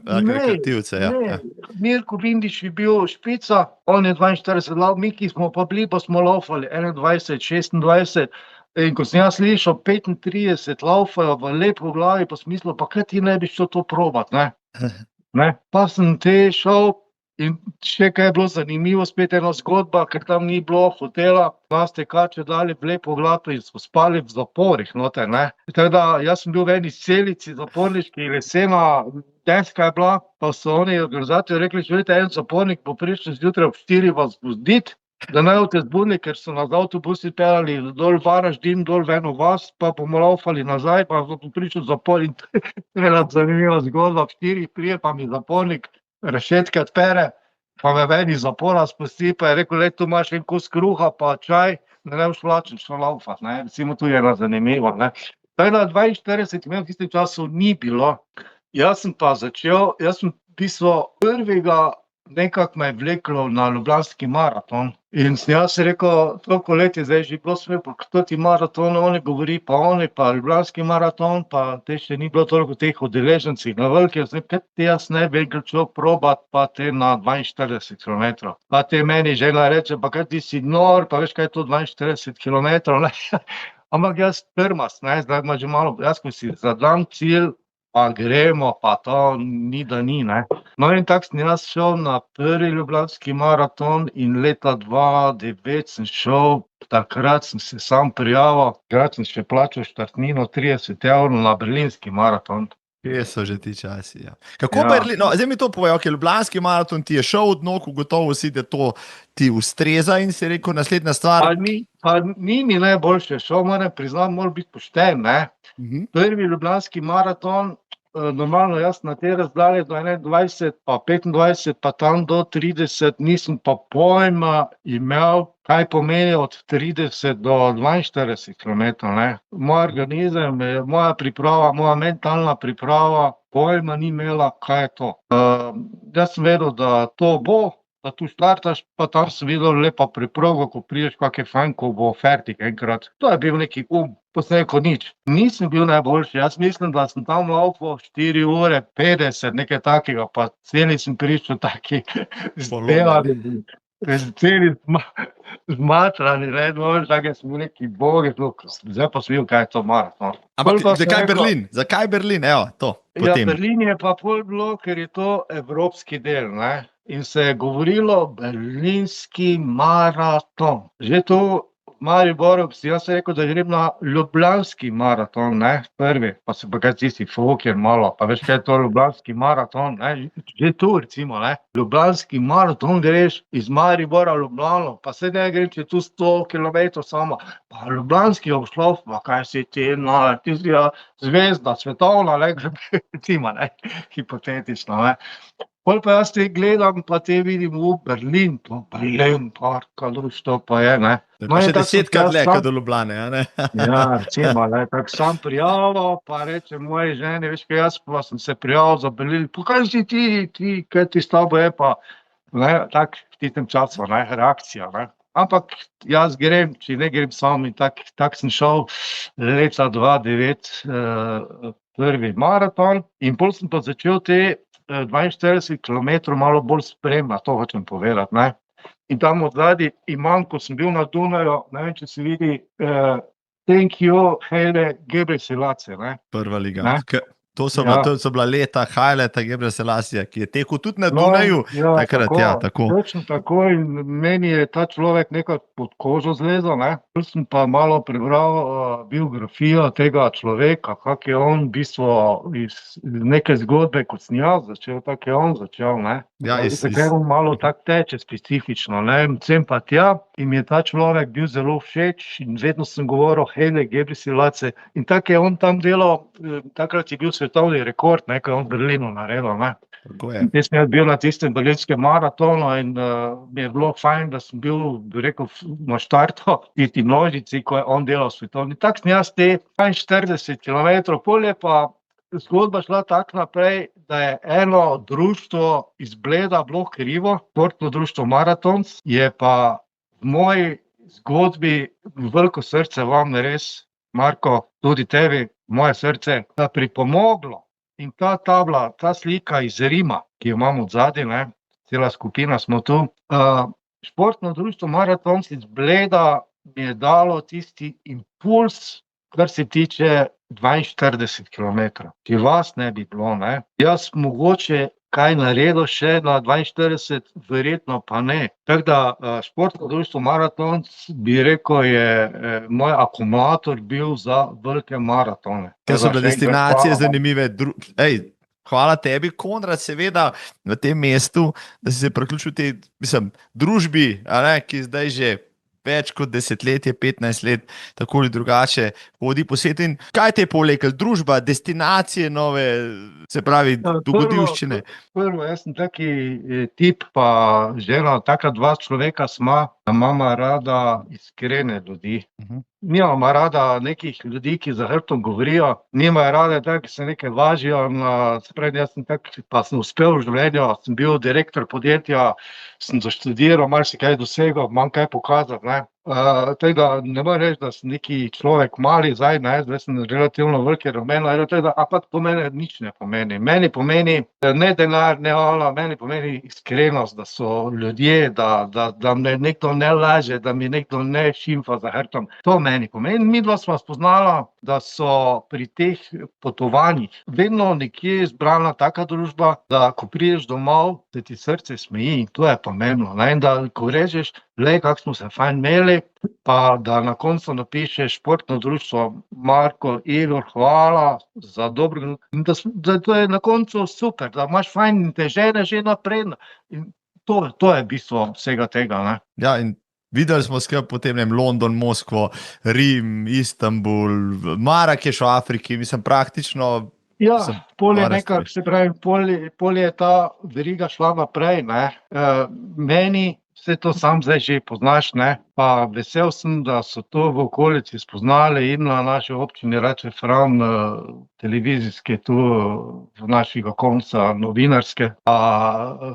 rekreativce. Ne. Mirko Vindiš je bil špica, on je 42 lauf, mi, ki smo pa bili, pa smo laufali 21, 26. In ko sem jaz slišal 35 laufajo v Lepoglavi, pa sem mislil, pa kaj ti ne bi šel to probati, ne? Ne? Pa sem te šel in še kaj je bilo zanimivo, spet ena zgodba, ker tam ni bilo hotela, nas tekače dali v Lepoglavi in smo spali v zaporih noter, ne. Tako da jaz sem bil v eni celici zaporniški, lesena deska je bila, pa so oni organizatorji rekli, če vidite, en zapornik bo prišel zjutraj ob 4 vas buditi, da naj boste zbudili, ker so nas avtobusi peljali dol v Varaždin, dol v eno vas, pa bomo laufali nazaj, pa bo prišel zapor in to je ena zanimiva zgodba, ob 4 pride pa mi zapornik, rešetke odpere pa me ven iz zapora spusti, pa je rekel, le, tu imaš en kos kruha, pa čaj, ne boš lačen, šel laufat, ne, recimo tu je ena zanimivo, ne. Tako da 42 minut v tistem času ni bilo, jaz sem pa začel, jaz sem v bistvu prvega nekako me je vleklo na ljubljanski maraton in sem jaz rekel, toliko let je zdaj že bilo smel, pa toti maraton, oni govori, pa oni, pa ljubljanski maraton, pa te še ni bilo toliko teh udeležencih na velike, zdaj kaj te jaz ne bi enkrat šel probat, pa te na 42 km. Pa te meni žena reče, pa kaj ti si nor, pa veš kaj je to 42 km, ne? Ampak jaz trmast, ne, zdaj ima že malo, jaz ko si zadam cilj, pa gremo, pa to ni da ni, ne. No in tako sem jaz šel na prvi ljubljanski maraton in leta 2009 sem šel, takrat sem se sam prijavil, takrat sem še plačal štartnino 30 € na berlinski maraton. Kje so že ti časi, ja. Kako Ja. Berlin, no, zdaj mi to povej, ok, ljubljanski maraton ti je šel od nog, ugotovil si, da to ti ustreza in si rekel naslednja stvar. Pa ni mi najboljše šel, moram priznati, moram biti pošten, ne. Prvi ljubljanski maraton, normalno jaz na te razdalje do 21, pa 25, pa tam do 30, nisem pa pojma imel, kaj pomeni od 30 do 42 km, ne. Moj organizem, moja priprava, moja mentalna priprava, pojma ni imela, kaj je to. Jaz sem vedel, da to bo, da tu štartaš, pa tam sem videl lepo preprogo, ko prideš, kak je fajn, ko bo fertik enkrat. To je bil neki posneko nič. Nisem bil najboljši, jaz mislim, da sem tam laufal 4 ure 50, nekaj takega, pa celi sem prišel taki zdelani, celi zmatrani, ne, tako sem bil neki bogi, zdaj pa sem videl, kaj je to maraton. Ampak zakaj Berlin? Zakaj Berlin? Evo, to. Ja, Potem. Berlin je pa pol bilo, ker je to evropski del, ne. In se je govorilo berlinski maraton. Že to v Mariboru, si jaz rekel, da grem na ljubljanski maraton, ne, prvi. Pa se pa kaj tisti foker malo, pa veš, kaj je to ljubljanski maraton, ne. Že tu recimo, ne. Ljubljanski maraton greš iz Maribora v Ljubljano, pa se ne grem, če tu 100 km samo. Pa ljubljanski obšlov, pa kaj si ti, no, ti si zvezda, svetovna, ne, recimo, ne, hipotetično, ne. Pol pa jaz te gledam, pa te vidim v Berlin, to Berlin, parka, to pa je, ne. Pa še 10-krat dlje kot do Ljubljane, a ne? Ja, recimo, ne, tako sam prijavil, pa reče moji ženi, veš kaj, jaz pa sem se prijavil za Berlin, pa kaj si ti, kaj ti s tabo je pa, ne, tak v tistem času, ne, reakcija, ne. Ampak jaz grem, če ne grem sam in tak sem šel leta 2009 prvi maraton in pol sem pa začel te 42 km malo bolj spremljati, to hočem povedati, ne. In tam odzadaj imam, ko sem bil na Dunaju, ne vem, če se vidi, Thank you, Haile Gebrselassie, ne. Prva liga. Ne? To so bila leta Haileta Gebrselassie, ki je tekel tudi na No, Dunaju. ja, Takrat, tako, ja, tako. Točno tako in meni je ta človek nekako pod kožo zlezel, ne. Potem sem pa malo prebral biografijo tega človeka, kak je on v bistvu iz neke zgodbe, kot sem jaz začel, tako je on začel, ne. Ja, Zakaj on malo tako teče specifično, ne, sem pa tja in mi je ta človek bil zelo všeč in vedno sem govoril Haile Gebrselassie in tako je on tam delal, takrat je bil svetovni rekord, ne, ko je on v Berlinu naredil, ne. Tako je. Jaz sem bil na tistem berlinskem maratonu in mi je bilo fajn, da sem bil, bi rekel, na štartu, tisti množici, ko je on delal svetovni. Tako sem jaz te 42 km, pol je pa zgodba šla tako naprej, da je eno društvo iz Bleda bilo krivo, športno društvo Maratons, je pa v moji zgodbi veliko srce vam res, Marko, tudi tebi, moje srce, da pripomoglo. In ta tabla, ta slika iz Rima, ki jo imamo odzadaj, ne, cela skupina smo tu, športno društvo Maratons iz Bleda mi je dalo tisti impuls, kar se tiče 42 km. Če vas ne bi bilo, ne, jaz mogoče kaj naredil še na 42, verjetno pa ne. Tako da športno društvo Maratons, bi rekel, je moj akumulator bil za velike maratone. Ker so bile destinacije zanimive. Hvala tebi, Konrad, seveda v tem mestu, da si se priključil tej, družbi, a ne, ki zdaj že več kot desetletje, 15 let, tako ali drugače hodi po svetu. In kaj te je povlekel? Družba, destinacije nove, se pravi, dogodivščine. Prvo, jaz sem taki tip, pa žena, taka dva človeka sva, da imamo rada iskrene ljudi. Nimamo rada nekih ljudi, ki za hrbtom govorijo, nimajo rada taki, ki se nekaj važijo. Jaz sem tak, pa sem uspel v življenju, sem bil direktor podjetja, sem doštudiral, marsikaj dosegel, imam kaj pokazati, ne. Tega ne morem reči, da sem neki človek mali zdaj sem relativno veliki rumen, ampak to meni nič ne pomeni. Meni pomeni ne denar, ne ono, meni pomeni iskrenost, da so ljudje, da me nekdo ne laže, da mi nekdo ne šimfa za hrbtom. To meni pomeni. Midva sva spoznala, da so pri teh potovanjih vedno nekje izbrana taka družba, da ko prideš domov, se ti srce smeji, in to je pomembno, ne. In da ko rečeš, glej, kako smo se fajn imeli, pa da na koncu napišeš športno društvo Marko, Igor, hvala za dobro, in da to je na koncu super, da imaš fajn in te žene že naprej. In to je bistvo vsega tega, ne. Ja, in videli smo skupaj potem London, Moskvo, Rim, Istanbul, Marakeš v Afriki, mislim, praktično. Ja, pol je nekako, se pravi, pol je ta veriga šla naprej, ne. Meni vse to sam zdaj že poznaš, ne, pa vesel sem, da so to v okolici spoznali in na naši občini Rače Fran, televizijske tu v našega konca novinarske.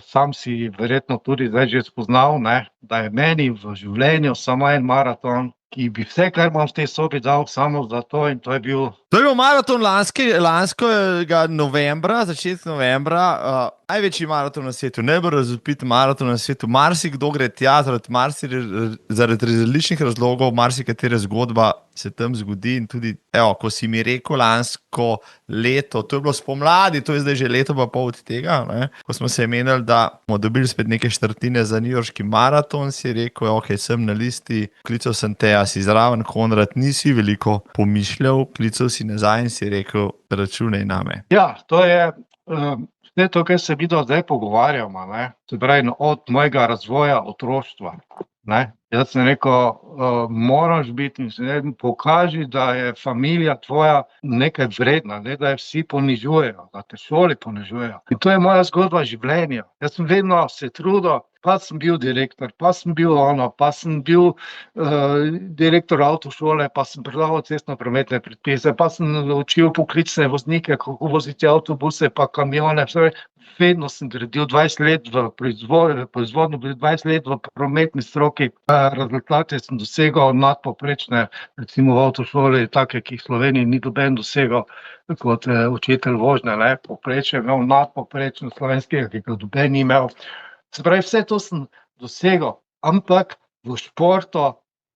Sam si verjetno tudi zdaj že spoznal, ne, da je meni v življenju samo en maraton, ki bi vse, kar imam v tej sobi, dal samo za to, in to je bil... To je bil maraton lanskega novembra, začetek novembra, največji maraton na svetu, najbolj razvpit maraton na svetu. Marsikdo gre tja zaradi različnih razlogov, marsikatera zgodba se tam zgodi in tudi, evo, ko si mi rekel lansko leto, to je bilo spomladi, to je zdaj že leto pa pol od tega, ne, ko smo se menili, da bomo dobili spet neke štartine za newyorški maraton, si rekel, ok, sem na listi, klical sem te, a si zraven, Konrad, nisi veliko pomišljal, klical si nazaj in si rekel, računaj name. Ja, to je vse to, kar se vidva zdaj pogovarjamo, ne, se pravi, od mojega razvoja otroštva, ne. Jaz sem rekel, moraš biti in pokaži, da je familija tvoja nekaj vredna, ne da je vsi ponižujejo, da te šoli ponižujejo. In to je moja zgodba življenja. Jaz sem vedno se trudil, pa sem bil direktor, pa sem bil pa sem bil direktor avtošole, pa sem predlagal cestno-prometne predpise, pa sem učil poklicne voznike, kako voziti avtobuse pa kamione. Vedno sem gradil 20 let v proizvodnjo, 20 let v prometni stroki. Rezultate sem dosegal nadpovprečne, recimo v avtošoli, take, ki jih v Sloveniji ni noben dosegal kot učitelj vožnje, ne, povprečje imel nadpovprečno slovenskega, ki ga noben ni imel. Se pravi, vse to sem dosegal, ampak v športu,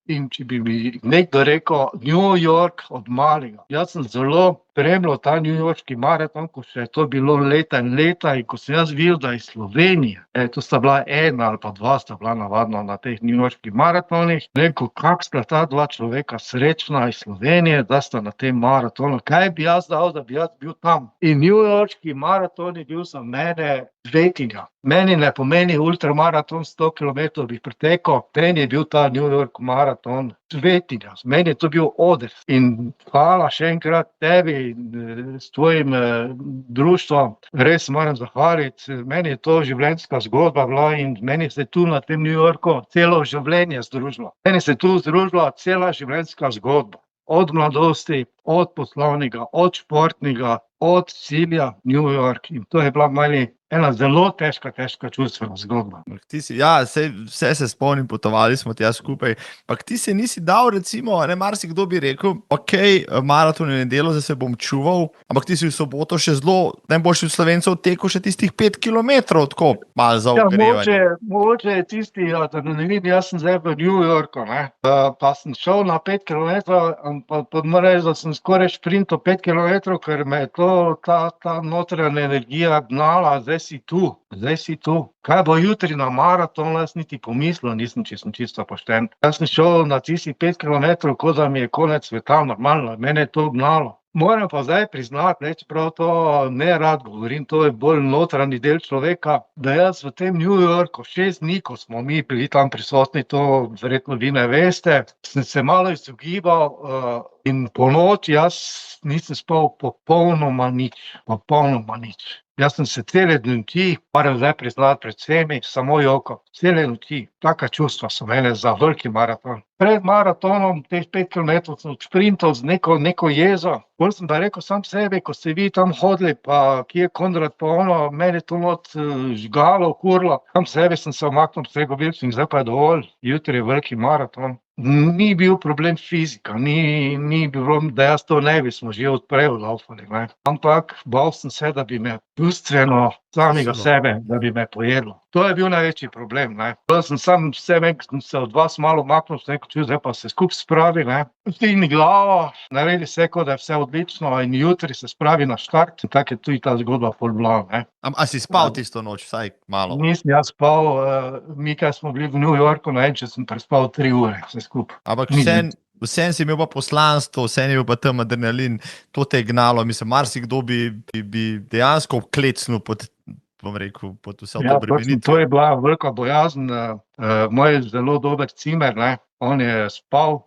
in če bi mi nekdo rekel New York od malega, jaz sem zelo spremljal ta newyorški maraton, ko še je to bilo leta in leta, in ko sem jaz videl, da iz Slovenije, to sta bila ena ali pa dva sta bila navadno na teh newyorških maratonih, rekel, kako sta ta dva človeka srečna iz Slovenije, da sta na tem maratonu, kaj bi jaz dal, da bi jaz bil tam. In newyorški maraton je bil za mene svetinja. Meni ne pomeni ultramaraton 100 kilometrov bi pretekel, meni je bil ta New York maraton svetinja. Meni je to bil oder. In hvala še enkrat tebi in s tvojim društvom. Res moram zahvaliti. Meni je to življenjska zgodba bila in meni se tu na tem New Yorku celo življenje združilo. Meni se tu združila cela življenjska zgodba. Od mladosti, od poslovnega, od športnega, od cilja New York. In to je bila meni ena zelo težka čustvena zgodba. Vse se spomnim, potovali smo tja skupaj. Pak ti se nisi dal, recimo, ne, marsikdo bi rekel, ok, maraton je nedelo, zdaj se bom čuval, ampak ti si v soboto še zelo najboljši od Slovencev tekel še tistih 5 kilometrov, tako malo za ogrevanje. Mogoče je tisti, da ne vidim, jaz sem zdaj v New Yorku, ne, pa sem šel na 5 kilometrov, pa moram reči, da sem skoraj šprintal 5 kilometrov, ker me je ta notranja energija gnala, zdaj si tu. Kaj bo jutri na maraton, jaz niti pomislil nisem, če sem čisto pošten. Jaz sem šel na tisti 5 kilometrov, kot da mi je konec sveta, normalno, mene je to gnalo. Moram pa zdaj priznati, ne, čeprav to ne rad govorim, to je bolj notranji del človeka, da jaz v tem New Yorku 6 dni, ko smo mi bili tam prisotni, to verjetno vi ne veste, sem se malo izogibal in po noči jaz nisem spal popolnoma nič, popolnoma nič. Jaz sem se cele noči, moram zdaj priznati pred vsemi, samo jokal, cele noči, taka čustva so mene za veliki maraton. Pred maratonom, teh 5 km sem odšprintal z neko jezo, bolj sem pa rekel sam sebi, ko ste vi tam hodili, pa kje je Konrad, pa ono, meni je to not žgalo, kurlo, sam sebi sem se omaknil, pregovoril sem, zdaj pa je dovolj, jutri je veliki maraton. Ni bil problem fizika, ni bilo, da jaz to ne bi smo že odprej laufali, ne. Ampak bal sem se, da bi me čustveno samega sebe, da bi me pojedlo. To je bil največji problem, ne. Jaz sem sam sebe, sem se od vas malo maknil, sem rekel, zdaj pa se skupaj spravi, ne. Vstigni glavo, naredi se, kot da je vse odlično in jutri se spravi na štart. Tako je tudi ta zgodba pol bila, ne. A si spal tisto noč, vsaj malo? Nisem jaz spal, mi, kaj smo bili v New Yorku, ne vem, če sem prespal 3 ure, vse skupaj. Ampak vsem si imel pa poslanstvo, vsem je bil pa tam adrenalin, to te je gnalo, mislim, marsikdo bi dejansko klecnil pod, bom rekel, pod vse obremenitve. To je bila velika bojazen, moj zelo dober cimer, ne, on je spal,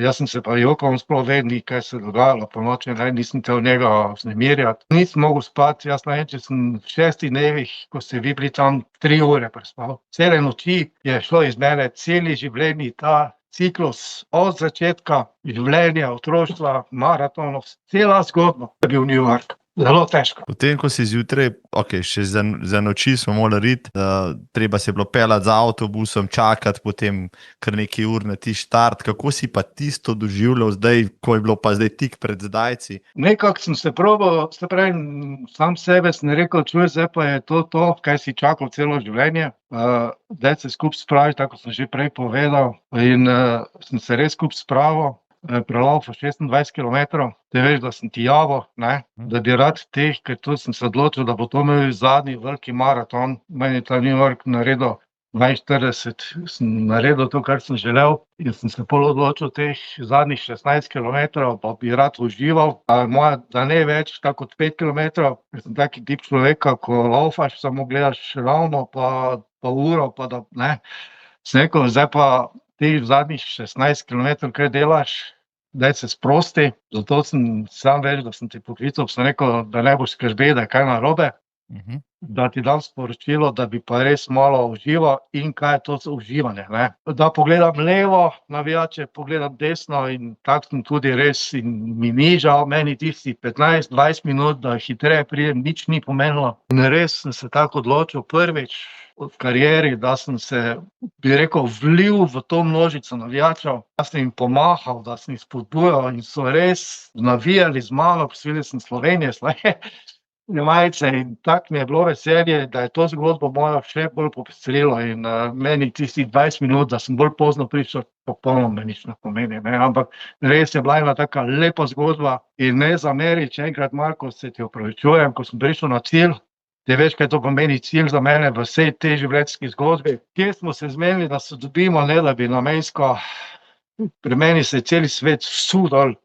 jaz sem se pa jokal, on sploh ve ni, kaj se je dogajalo po noči, ne, nisem tel njega vznemirjati. Nisem mogel spati, jaz ne vem, če sem v 6 dnevih, ko ste vi bili tam, 3 ure prespal. Cele noči je šlo iz mene, celi življenji ta ciklus od začetka življenja, otroštva, maratonov, cela zgodba je bil New York. Zelo težko. Potem, ko si zjutraj, še za noči smo morali iti, treba se je bilo peljati z avtobusom, čakati potem kar nekaj ur na ti štart. Kako si pa tisto doživljal zdaj, ko je bilo pa zdaj tik pred zdajci? Nekako sem se probal, sam sebe sem rekel, čuj, zdaj pa je to, kaj si čakal celo življenje. Daj se skupaj spraviti, tako sem že prej povedal, in sem se res skupaj spravil. Prelaufal 26 km, te veš, da sem ti javil, ne, da bi rad teh, ker tu sem se odločil, da bo to moj zadnji veliki maraton. Meni je ta New York naredil 42, sem naredil to, kar sem želel, in sem se pol odločil teh zadnjih 16 km, pa bi rad užival, da ne več tako kot 5 km, ker sem taki tip človeka, ko laufaš, samo gledaš ravno, pa uro, pa da, ne. Sem rekel, zdaj pa ti zadnjih 16 km, kaj delaš, daj se sprosti, zato sem sam več, da sem ti poklical, sem rekel, da ne boš skrbel, da je kaj narobe, da ti dam sporočilo, da bi pa res malo užival in kaj je to za uživanje, ne. Da pogledam levo navijače, pogledam desno in tako sem tudi res in mi ni žal, meni tisti 15-20 minut, da hitreje pridem, nič ni pomenilo. In res sem se tako odločil prvič v karieri, da sem se, bi rekel, vlil v to množico navijačev, da sem jim pomahal, da sem jih spodbujal in so res navijali z mano, posvetili sem Slovenije, majice in tako mi je bilo veselje, da je to zgodbo mojo še bolj popestrilo in meni tisti 20 minut, da sem bolj pozno prišel, popolnoma nič ne pomeni, ne, ampak res je bila ena taka lepa zgodba in ne zameri, če enkrat, Marko, se ti opravičujem, ko sem prišel na cilj, te veš, kaj to pomeni cilj za mene v vsej tej življenjski zgodbi, kjer smo se zmenili, da se dobimo, ne da bi namensko, pri meni se je celi svet vsul dol.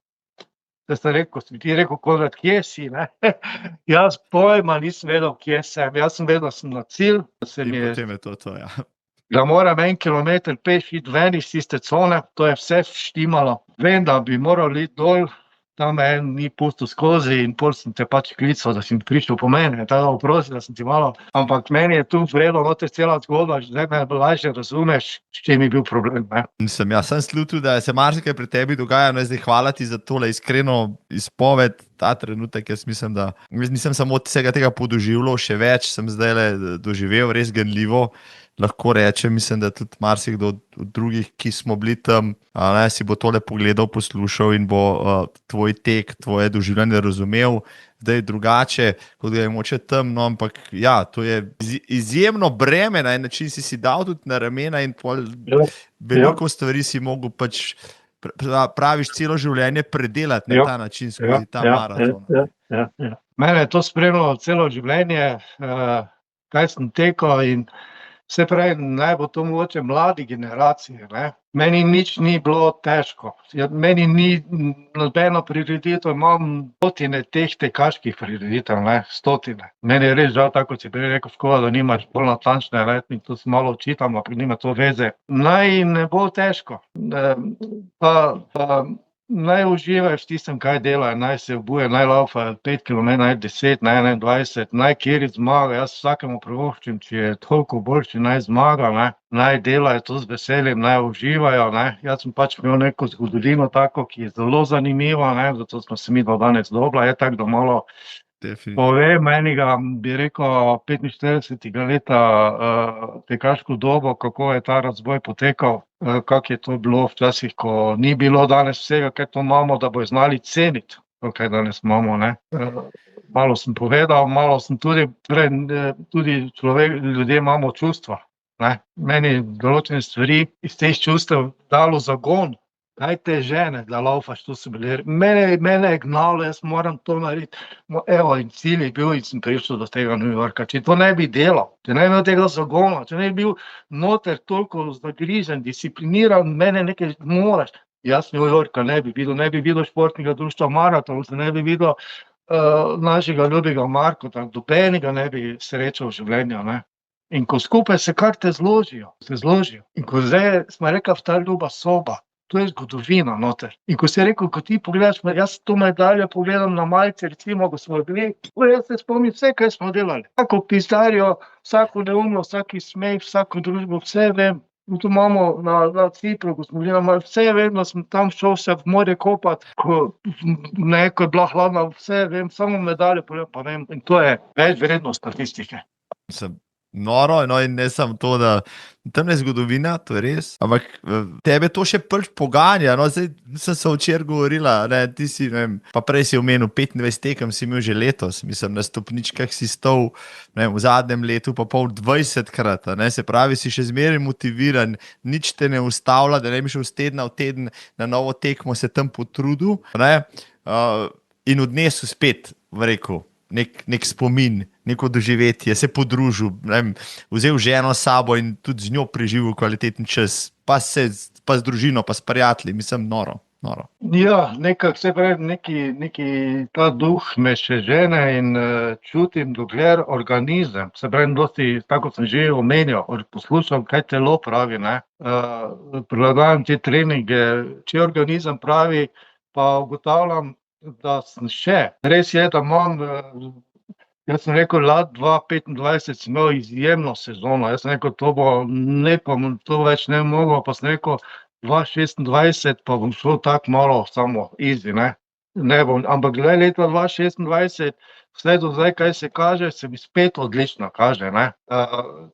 Da sem rekel, ko sem ti rekel, Konrad, kje si, ne? Jaz pojma nisem vedel, kje sem. Jaz sem vedel, da sem na cilj, Potem je to, ja. Da moram 1 kilometer peš iti ven iz tiste cone, to je vse štimalo. Vem, da bi moral iti dol, tam en ni pustil skozi in pol sem te pač klical, da si prišel po mene, tako oprosti, da sem ti malo, ampak meni je tu vredno, noter cela zgodba, zdaj me lažje razumeš, s čem je bil problem, ne. Jaz sem slutil, da se marsikaj pri tebi dogaja, no zdaj hvala ti za tole iskreno izpoved, ta trenutek, jaz mislim, da nisem samo vsega tega podoživljal, še več sem zdajle doživel, res ganljivo. Lahko rečem, mislim, da tudi marsikdo od drugih, ki smo bili tam, si bo tole pogledal, poslušal in bo tvoj tek, tvoje doživljanje razumel, da je drugače, kot ga je moče tam, no, ampak ja, to je izjemno breme, na en način si dal tudi na ramena in pol veliko stvari si mogel pač, praviš, celo življenje predelati na ta način skozi ta maraton. Mene je to spremljalo celo življenje, kaj sem tekel in Se pravi, naj bo to mogoče mladi generaciji, ne. Meni nič ni bilo težko. Meni ni nobeno prireditev, imam stotine teh tekaških prireditev, ne, stotine. Meni je res žal, tako kot si prej rekel, škoda, da nimaš bolj natančne letnice, to se malo očitam, ampak nima to veze. Naj ne bo težko, pa naj uživajo v tistem, kaj delajo, naj se obuje, naj laufajo 5 km, naj 10, naj 21, naj kjeri zmaga, jaz vsakemu privoščim, če je toliko boljši, naj zmaga, ne. Naj delajo to z veseljem, naj uživajo, ne. Jaz sem pač imel neko zgodovino tako, ki je zelo zanimiva, ne, zato smo se midva danes dobila, je tako, da malo povem enega, bi rekel, 45. leta tekaško dobo, kako je ta razvoj potekal, kako je to bilo včasih, ko ni bilo danes vsega, kaj to imamo, da bojo znali ceniti to, kaj danes imamo, ne. Malo sem povedal, malo sem tudi ljudje imamo čustva, ne. Meni določene stvari iz teh čustev dalo zagon. Kaj te žene, da laufaš, to so bili, mene je gnalo, jaz moram to narediti. Evo, in cilj je bil in sem prišel do tega New Yorka. Če to ne bi delal, če ne bi imel tega zagona, če ne bi bil noter toliko zagrižen, discipliniran, mene nekaj moraš. Jaz New Yorka ne bi videl športnega društva Maraton, ne bi videl našega ljubega Markota, nobenega ne bi srečal v življenju, ne. In ko skupaj se kar te zložijo. In ko zdaj smo rekli, ta ljuba soba, to je zgodovina noter. In ko si rekel, ko ti pogledaš, jaz to medaljo pogledam na malice, recimo, ko smo bili, jaz se spomnim vse, kaj smo delali. Vsako pizdarijo, vsako neumnost, vsaki smeh, vsako družbo, vse vem. In to imamo na Cipru, ko smo bili, vse vem, da sem tam šel se v morje kopati, ko je bila hladna, vse vem, samo medaljo pogledam, pa vem. In to je več vrednost statistike. Noro, no, in ne samo to, da tam je zgodovina, to je res, ampak tebe to še poganja, no, zdaj sem se včeraj govorila, ne, ti si, ne vem, pa prej si omenil 25 tekem, si imel že letos, mislim, na stopničkah si stal, ne vem, v zadnjem letu pa pol 20-krat, ne, se pravi, si še zmeraj motiviran, nič te ne ustavlja, da ne bi šel z tedna v teden na novo tekmo se tam potrudil, ne, in odnesel spet, rekel, nek spomin, neko doživetje, se podružil, ne vem, vzel ženo s sabo in tudi z njo preživel kvaliteten čas, pa z družino, pa s prijatelji, mislim, noro. Ja, nekako se pravi, neki ta duh me še žene in čutim, dokler organizem, se pravi, dosti, tako sem že omenil, poslušam, kaj telo pravi, ne, prilagajam te treninge, če organizem pravi, pa ugotavljam, da sem še. Res je, da imam, jaz sem rekel, 2025 sem imel izjemno sezono, jaz sem rekel, to več ne mogel, pa sem rekel, 2026 pa bom šel tako malo samo easy, ne. Ne bom, ampak glede leta 2026, vse do zdaj, kaj se kaže, se mi spet odlično kaže, ne.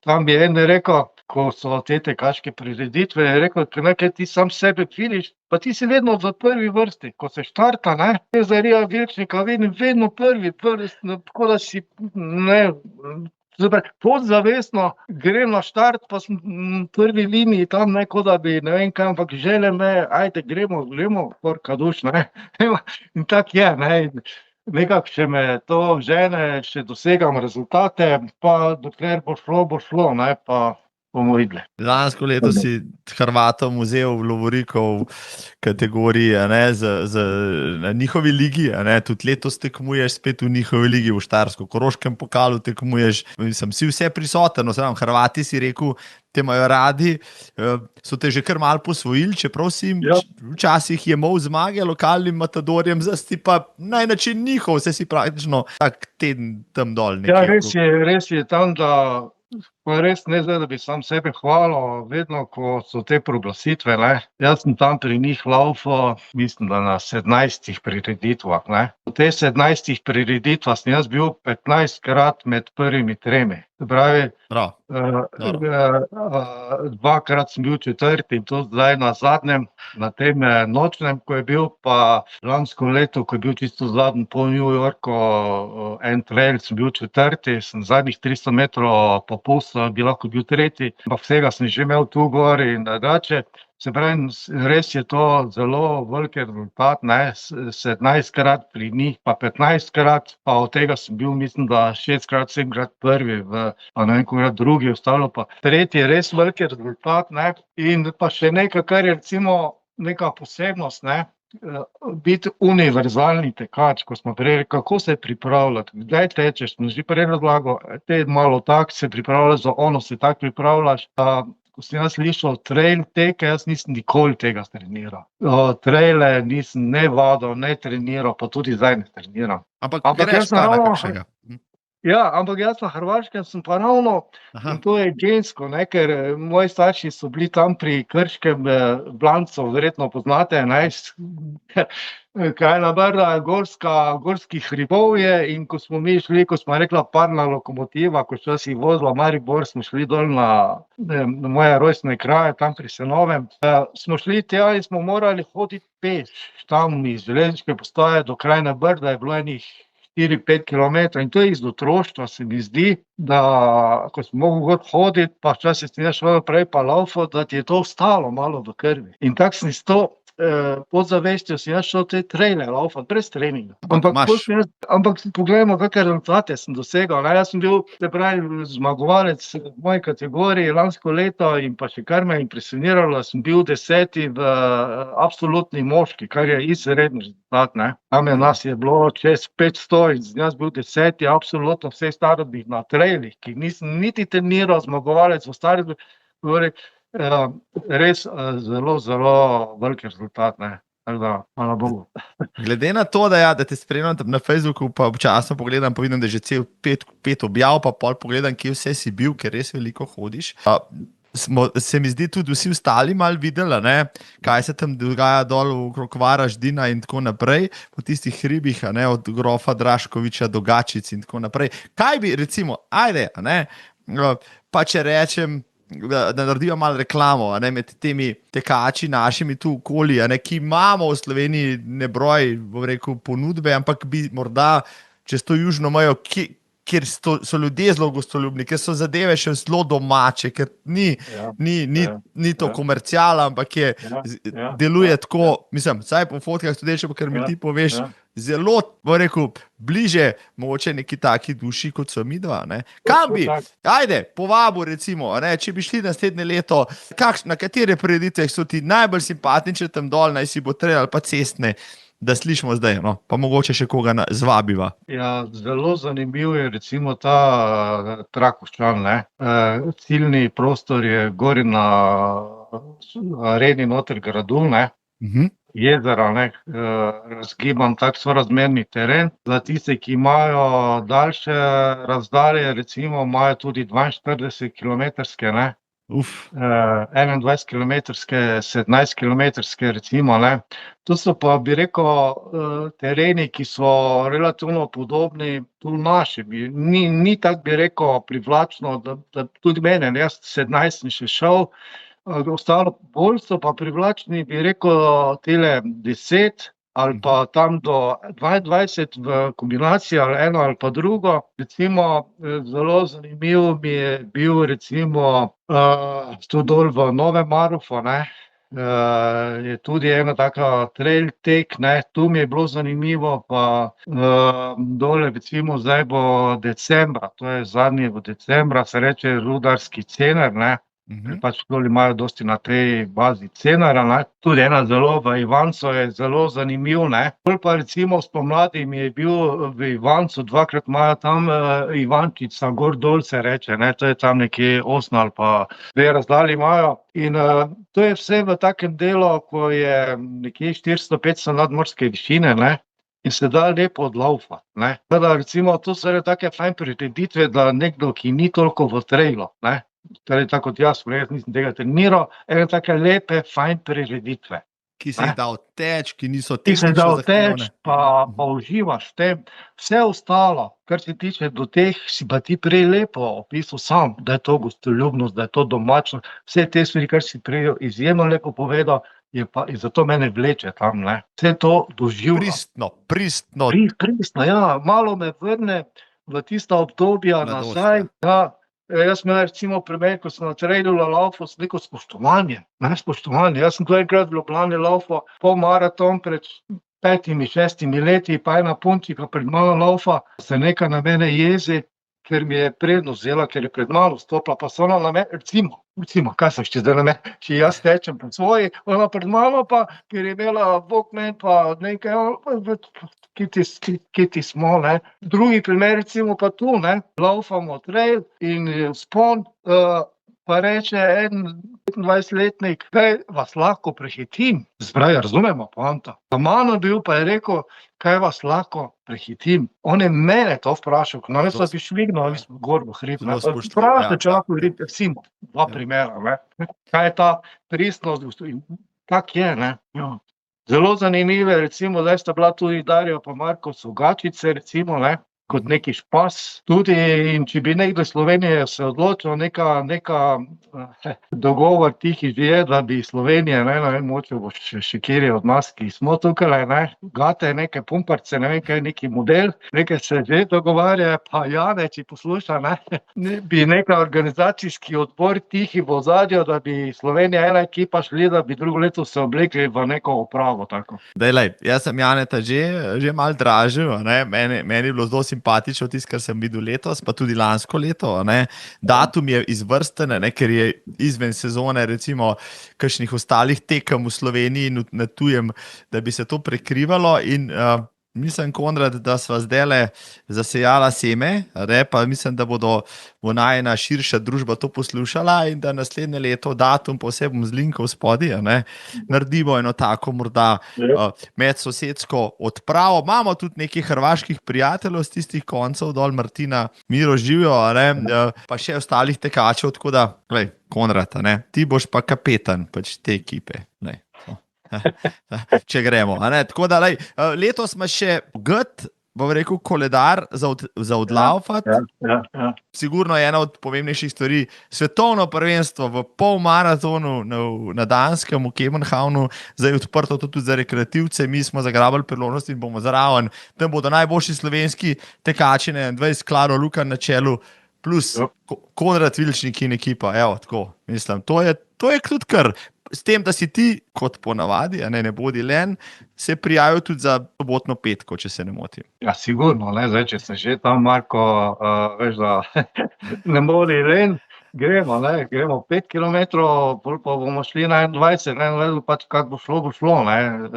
Tam bi en rekel, ko so te tekaške prireditve, je rekel, nekaj ti sam sebe vidiš, pa ti si vedno v prvi vrsti, ko se štarta, ne, Cezarija Vilčnika, vidim vedno prvi, tako da si, ne, podzavestno grem na štart, pa sem v prvi liniji tam, ne, kot da bi, ne vem kaj, ampak želje me, ajde, gremo, porka duš, ne, in tako je, ne, nekako, če me to žene, še dosegam rezultate, pa dokler bo šlo, ne, pa bomo videli. Lansko leto si Hrvatom vzel Lovorikov kategorije, ne, na njihovi ligi, ne, tudi letos tekmuješ spet v njihovi ligi, v Štajersko-Koroškem pokalu tekmuješ, mislim, si vse prisoten, Hrvati si rekel, te imajo radi, so te že kar malo posvojili, čeprav si jim včasih jemal zmage lokalnim matadorjem, zdaj si pa na način njihov, vse si praktično tak teden tam dol. Ja, res je tam, da pa res ne zdaj, da bi sam sebe hvalil, vedno, ko so te proglasitve, ne, jaz sem tam pri njih laufal, mislim, da na 17 prireditvah, ne. V teh 17 prireditvah sem jaz bil 15-krat med prvimi 3. Se pravi, dvakrat sem bil 4. in to zdaj na zadnjem, na tem nočnem, ko je bil, pa lansko leto, ko je bil čisto zadnji po New Yorku, en trail, sem bil 4., sem zadnjih 300 metrov popustil, bi lahko bil 3., ampak vsega sem že imel tu gor in drugače. Se pravi, res je to zelo velik rezultat, ne, 17-krat pri njih, pa 15-krat, pa od tega sem bil, mislim, da 6-krat, 7-krat prvi, pa ne vem, kolikrat drugi, ostalo pa tretji, res velik rezultat, ne, in pa še nekaj, kar je recimo neka posebnost, ne, biti univerzalni tekač, ko smo prej, kako se pripravljati, kdaj tečeš, sem že prej razlagal, te malo tak se pripravljaš, za ono se tak pripravljaš, ko sem jaz slišal trail teke, jaz nisem nikoli tega treniral. Traile nisem ne vadil, ne treniral, pa tudi zdaj ne treniram. Ampak jaz greš sem pa na ravno- kakšnega. Ja, ampak jaz na Hrvaškem sem pa ravno, Aha. in to je gensko, ne, ker moji starši so bili tam pri Krškem, Blancu, verjetno poznate, ne, Krajina Brda, gorskih hribov je, in ko smo mi šli, ko smo rekla parna lokomotiva, ko včasih vozila Maribor, smo šli dol na moje rojstne kraje, tam pri Senovem, smo šli tja in smo morali hoditi peš, tam iz železniške postaje do Krajine Brda je bilo enih 4-5 kilometrov, in to je iz otroštva, se mi zdi, da ko sem mogel hoditi, pa včasih sem jaz šel prej pa laufal, da ti je to ostalo malo v krvi. In tako sem s to podzavestjo si jaz šel te traile laufati, brez treninga. Ampak poglejmo, kakšne rezultate sem dosegal. Jaz sem bil, se pravi, zmagovalec v moji kategoriji lansko leto in pa še kar me je impresioniralo, sem bil 10. v absolutni moški, kar je izredni rezultat, ne. Tam nas je bilo čez 500 in sem jaz bil 10. absolutno vseh starodnih na trailih, ki nisem niti treniral, zmagovalec v stari kategoriji. Res zelo, zelo velik rezultat, ne. Tako da, hvala Bogu. Glede na to, da te spremljam na Facebooku, pa občasno pogledam, pa vidim, da je že cel 5 objav, pa pol pogledam, kje vse si bil, ker res veliko hodiš. Se mi zdi tudi vsi ostali malo videli, ne, kaj se tam dogaja dol okrog Varaždina in tako naprej, po tistih hribih, ne, od grofa Draškoviča do Gačic in tako naprej. Kaj bi, recimo, ajde, ne, pa če rečem, da naredijo malo reklamo, ne, med temi tekači našimi tu okoli, ne, ki imamo v Sloveniji nebroj, bom rekel, ponudbe, ampak bi morda čez to južno mejo, kjer so ljudje zelo gostoljubni, ker so zadeve še zelo domače, ker ni to komerciala, ampak deluje tako, mislim, saj po fotkah tudi še, ker mi ti poveš, zelo, bom rekel, bliže mogoče neki taki duši, kot so midva, ne. Kam bi, ajde, povabil recimo, ne, če bi šli naslednje leto, na katere prireditve so ti najbolj simpatične tam dol, naj si bo trail ali pa cestne, da slišimo zdaj, no, pa mogoče še koga zvabiva. Ja, zelo zanimiv je recimo ta Trakošćan, ne. Ciljni prostor je gori na areni noter gradu, ne. Jezera, ne, razgiban tak sorazmerni teren. Za tiste, ki imajo daljše razdalje, recimo imajo tudi 42-kilometrske, ne. 21-kilometrske, 17-kilometrske recimo, ne. To so pa, bi rekel, tereni, ki so relativno podobni tu našim. Ni tako, bi rekel, privlačno, da tudi mene, jaz 17 sem še šel, ostalo bolj so pa privlačni, bi rekel, tele 10 ali pa tam do 22 v kombinaciji ali eno ali pa drugo. Recimo, zelo zanimiv mi je bil recimo tu dol v Novem Marofu, ne, je tudi ena taka trail tek, ne, tu mi je bilo zanimivo, pa dole recimo zdaj bo decembra, to je zadnji v decembra, se reče Rudarski cenar, ne. Pač dol imajo dosti na tej bazi cenarja, ne. Tudi ena zelo v Ivancu je zelo zanimiv, ne. Pol pa recimo spomladi mi je bil v Ivancu, dvakrat imajo tam Ivančica, gor dol se reče, ne, to je tam nekje 8 ali pa 2 razdalji imajo. In to je vse v takem delu, ko je nekje 400-500 nadmorske višine, ne. In se da lepo odlaufati, ne. Teda recimo, to so take fajn prireditve, da nekdo, ki ni toliko v trailu, ne. Torej, tako kot jaz nisem tega treniral, ene take lepe, fajn prireditve. Ki se jih da odteč, ki niso Ki se da odteč, tehnično zahtevne. pa uživaš v tem. Vse ostalo, kar se tiče do teh, si pa ti prej lepo opisal sam, da je to gostoljubnost, da je to domačno. Vse te stvari, kar si prej izjemno lepo povedal, in zato mene vleče tam, ne. Vse to doživljam. Pristno. Pristno, ja. Malo me vrne v tista obdobja Mladost, nazaj, ja. jaz imel recimo primer, ko sem na trailu laufal s neko spoštovanje, spoštovanje. Jaz sem tu enkrat v Ljubljani laufal polmaraton pred 5-6 leti, pa ena punčika pred mano laufa, se nekaj na mene jezi, ker mi je prednost vzela, ker je pred mano stopila, pa so ona na mene, recimo, kaj se zdaj na mene, če jaz tečem po svoji, ona pred mano pa, ker je imela Walkman pa nekaj, kiti smo, ne. Drugi primer recimo pa tu, ne, laufamo trail in vzpon, pa reče en 25-letnik, kaj vas lahko prehitim? Zbraj, razumemo poanta. Za mano bil pa je rekel, kaj vas lahko prehitim. On je mene to vprašal, no jaz bi švignil, ali smo gor v hrib. Vprašal, če lahko hrib, recimo, dva primera, ne. Kaj je ta pristnost, tak je, ne. Zelo zanimive, recimo, zdaj sta bila tudi Darjo pa Marko Sugačice, recimo, ne, kot neki špas. Tudi, in če bi nekdo iz Slovenije se odločil, neka dogovor tihi je, da bi Slovenije, ne vem, moče bo še kjer od nas, ki smo tukaj, ne, gate neke pumparce, ne vem, kaj je neki model, nekaj se že dogovarja, pa Jane, če posluša, ne, bi neka organizacijski odbor tihi v ozadju, da bi Slovenija ena ekipa šli, da bi drugo leto se oblekli v neko opravo, tako. Dejlej, jaz sem Janeta že malo dražil, ne, meni je bilo zelo simpatično tisto, kar sem videl letos, pa tudi lansko leto, ne. Datum je izvrsten, ne, ker je izven sezone, recimo, kakšnih ostalih tekem v Sloveniji in na tujem, da bi se to prekrivalo in mislim, Konrad, da sva zdajle zasejala seme, ne, pa mislim, da bo najina širša družba to poslušala in da naslednje leto datum posebno z linkov spodaj, ne, naredimo eno tako morda medsosedsko odpravo. Imamo tudi nekaj hrvaških prijateljev z tistih koncev dol, Martina, Miro živijo, ne, pa še ostalih tekačev, tako da, glej, Konrad, ne, ti boš pa kapetan pač te ekipe, ne. Če gremo, a ne, tako da, lej, letos ima še bom rekel, koledar za odlaufati. Ja. Sigurno je ena od pomembnejših stvari svetovno prvenstvo v polmaratonu na Danskem, v Kebenhavnu, zdaj odprto tudi za rekreativce, mi smo zagrabili priložnost in bomo zraven. Tam bodo najboljši slovenski tekači, 20 Klaro Lukan na čelu, plus Konrad Vilčnik in ekipa, evo, tako, mislim, to je tudi kar. S tem, da si ti, kot ponavadi, ne bodi len, se prijavil tudi za sobotno petko, če se ne motim. Ja, sigurno, ne, zdaj, če se že tam, Marko, veš, da ne bodi len, gremo 5 kilometrov, pol pa bomo šli na 21, ne, pač kak bo šlo, ne.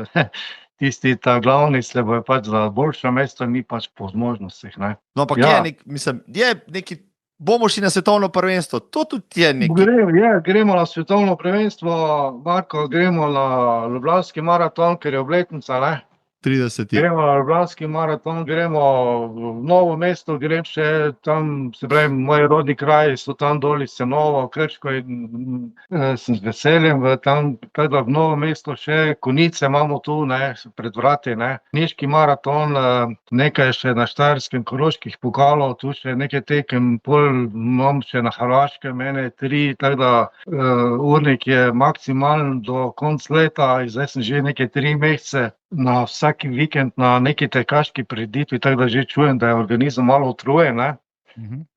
Tisti ta glavni se bojo pač za boljše mesto, mi pač po zmožnostih, ne. No, pa Ja. je neki, bomo šli na svetovno prvenstvo, to tudi je neki. Gremo na svetovno prvenstvo, Marko, gremo na Ljubljanski maraton, ker je obletnica, ne. 30. Gremo na Ljubljanski maraton, gremo v Novo mesto, grem še tam, se pravi, moji rodni kraji so tam doli, Senovo, Krško in sem z veseljem tam, tako da v Novo mesto še Konice imamo tu, ne, pred vrati, ne. Niški maraton, nekaj še na Štajerskem, Koroških pokalov, tu še nekaj tekem, pol imam še na Hrvaškem, ene 3, tako da urnik je maksimalen do konca leta, zdaj sem že nekaj 3 mesece na vsak vikend na neki tekaški prireditvi, tako da že čujem, da je organizem malo utrujen, ne.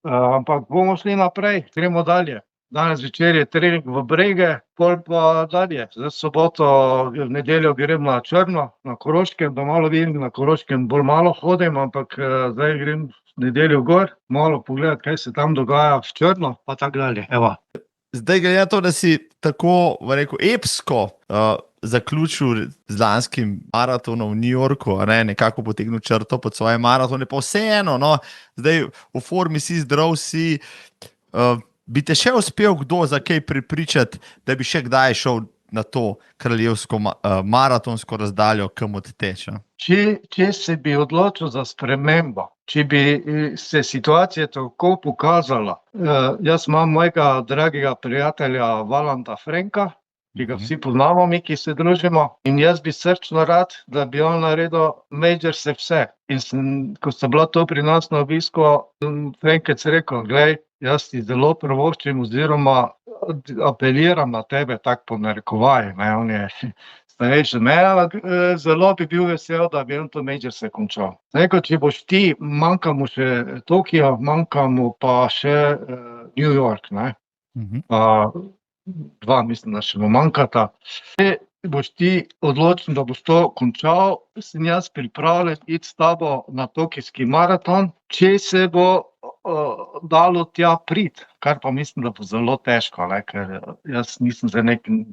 Ampak bomo šli naprej, gremo dalje. Danes večer je trening v Brege, pol pa dalje. Zdaj soboto, v nedeljo grem na Črno, na Koroškem, da malo vidim, na Koroškem bolj malo hodim, ampak zdaj grem v nedeljo gor, malo pogledati, kaj se tam dogaja v Črno, pa tako dalje, evo. Zdaj glede na to, da si tako, rekel, epsko zaključil z lanskim maratonom v New Yorku, nekako potegnil črto pod svoje maratone, pa vseeno, no, zdaj v formi si, zdrav si, bi te še uspel kdo za kaj prepričati, da bi še kdaj šel na to kraljevsko maratonsko razdaljo, kam odteče? Če se bi odločil za spremembo, če bi se situacija tako pokazala, jaz imam mojega dragega prijatelja Valanda Frenka, ki ga vsi poznamo, mi, ki se družimo, in jaz bi srčno rad, da bi on naredil Major vse. In ko sta bila to pri nas na obisku, Frenkec rekel, glej, jaz ti zelo privoščim oziroma apeliram na tebe, tako po narekovaji, ne, on je Ne veš, mene, zelo bi bil vesel, da bi to major se končal. Zdaj, če boš ti, manjka mu še Tokio, manjka mu pa še New York, ne? Pa dva, mislim, da še mu manjkata. Če boš ti odločen, da boš to končal, sem jaz pripravljen iti s tabo na tokijski maraton, če se bo dalo tja priti, kar pa mislim, da bo zelo težko, ne? Ker jaz nisem za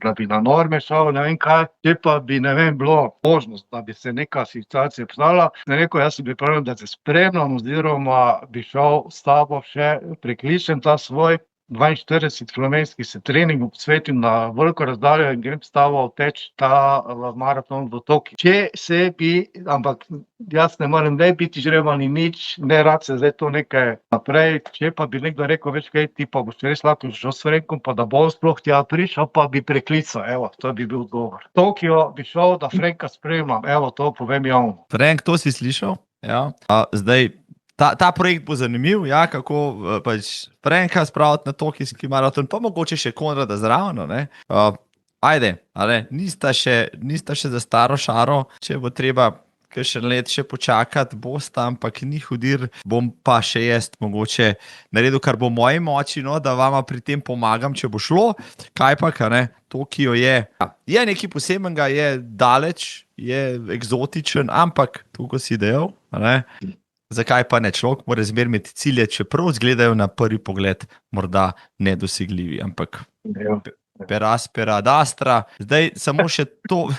da bi na norme šel, ne vem kaj, če pa bi, ne vem, bilo možnost, da bi se neka situacija poznala, sem rekel, jaz sem pripravljen, da se spremljam oziroma bi šel s tabo še prekličem ta svoj 42-kilometrski se trening posvetim na veliko razdaljo in grem s tabo teč ta maraton v Tokiju. Če se bi, ampak jaz ne morem ne biti žreban ni nič, ne rad se zdaj to nekaj naprej, če pa bi nekdo rekel, veš kaj, ti pa boš res lahko šel s Frenkom, pa da bo sploh tja prišel, pa bi preklical, evo, to bi bil odgovor. Tokio bi šel, da Frenka spremljam, evo, to povem javno. Frenk, to si slišal? Ja. Zdaj, ta projekt bo zanimiv, ja, kako pač Frenka spraviti na tokijski maraton, pa mogoče še Konrada zraven, ne? Ajde, nista še za staro šaro, če bo treba kakšen let še počakati, bosta, ampak ni hudir, bom pa še jaz mogoče naredil, kar bo v moji moči, no, da vama pri tem pomagam, če bo šlo, kaj pa, ne, Tokio je nekaj posebenega, je daleč, je eksotičen, ampak to, ko si dejal, ne, zakaj pa ne, človek mora zmeraj imeti cilje, čeprav izgledajo na prvi pogled morda nedosegljivi, ampak per aspera ad astra. Zdaj, samo še to,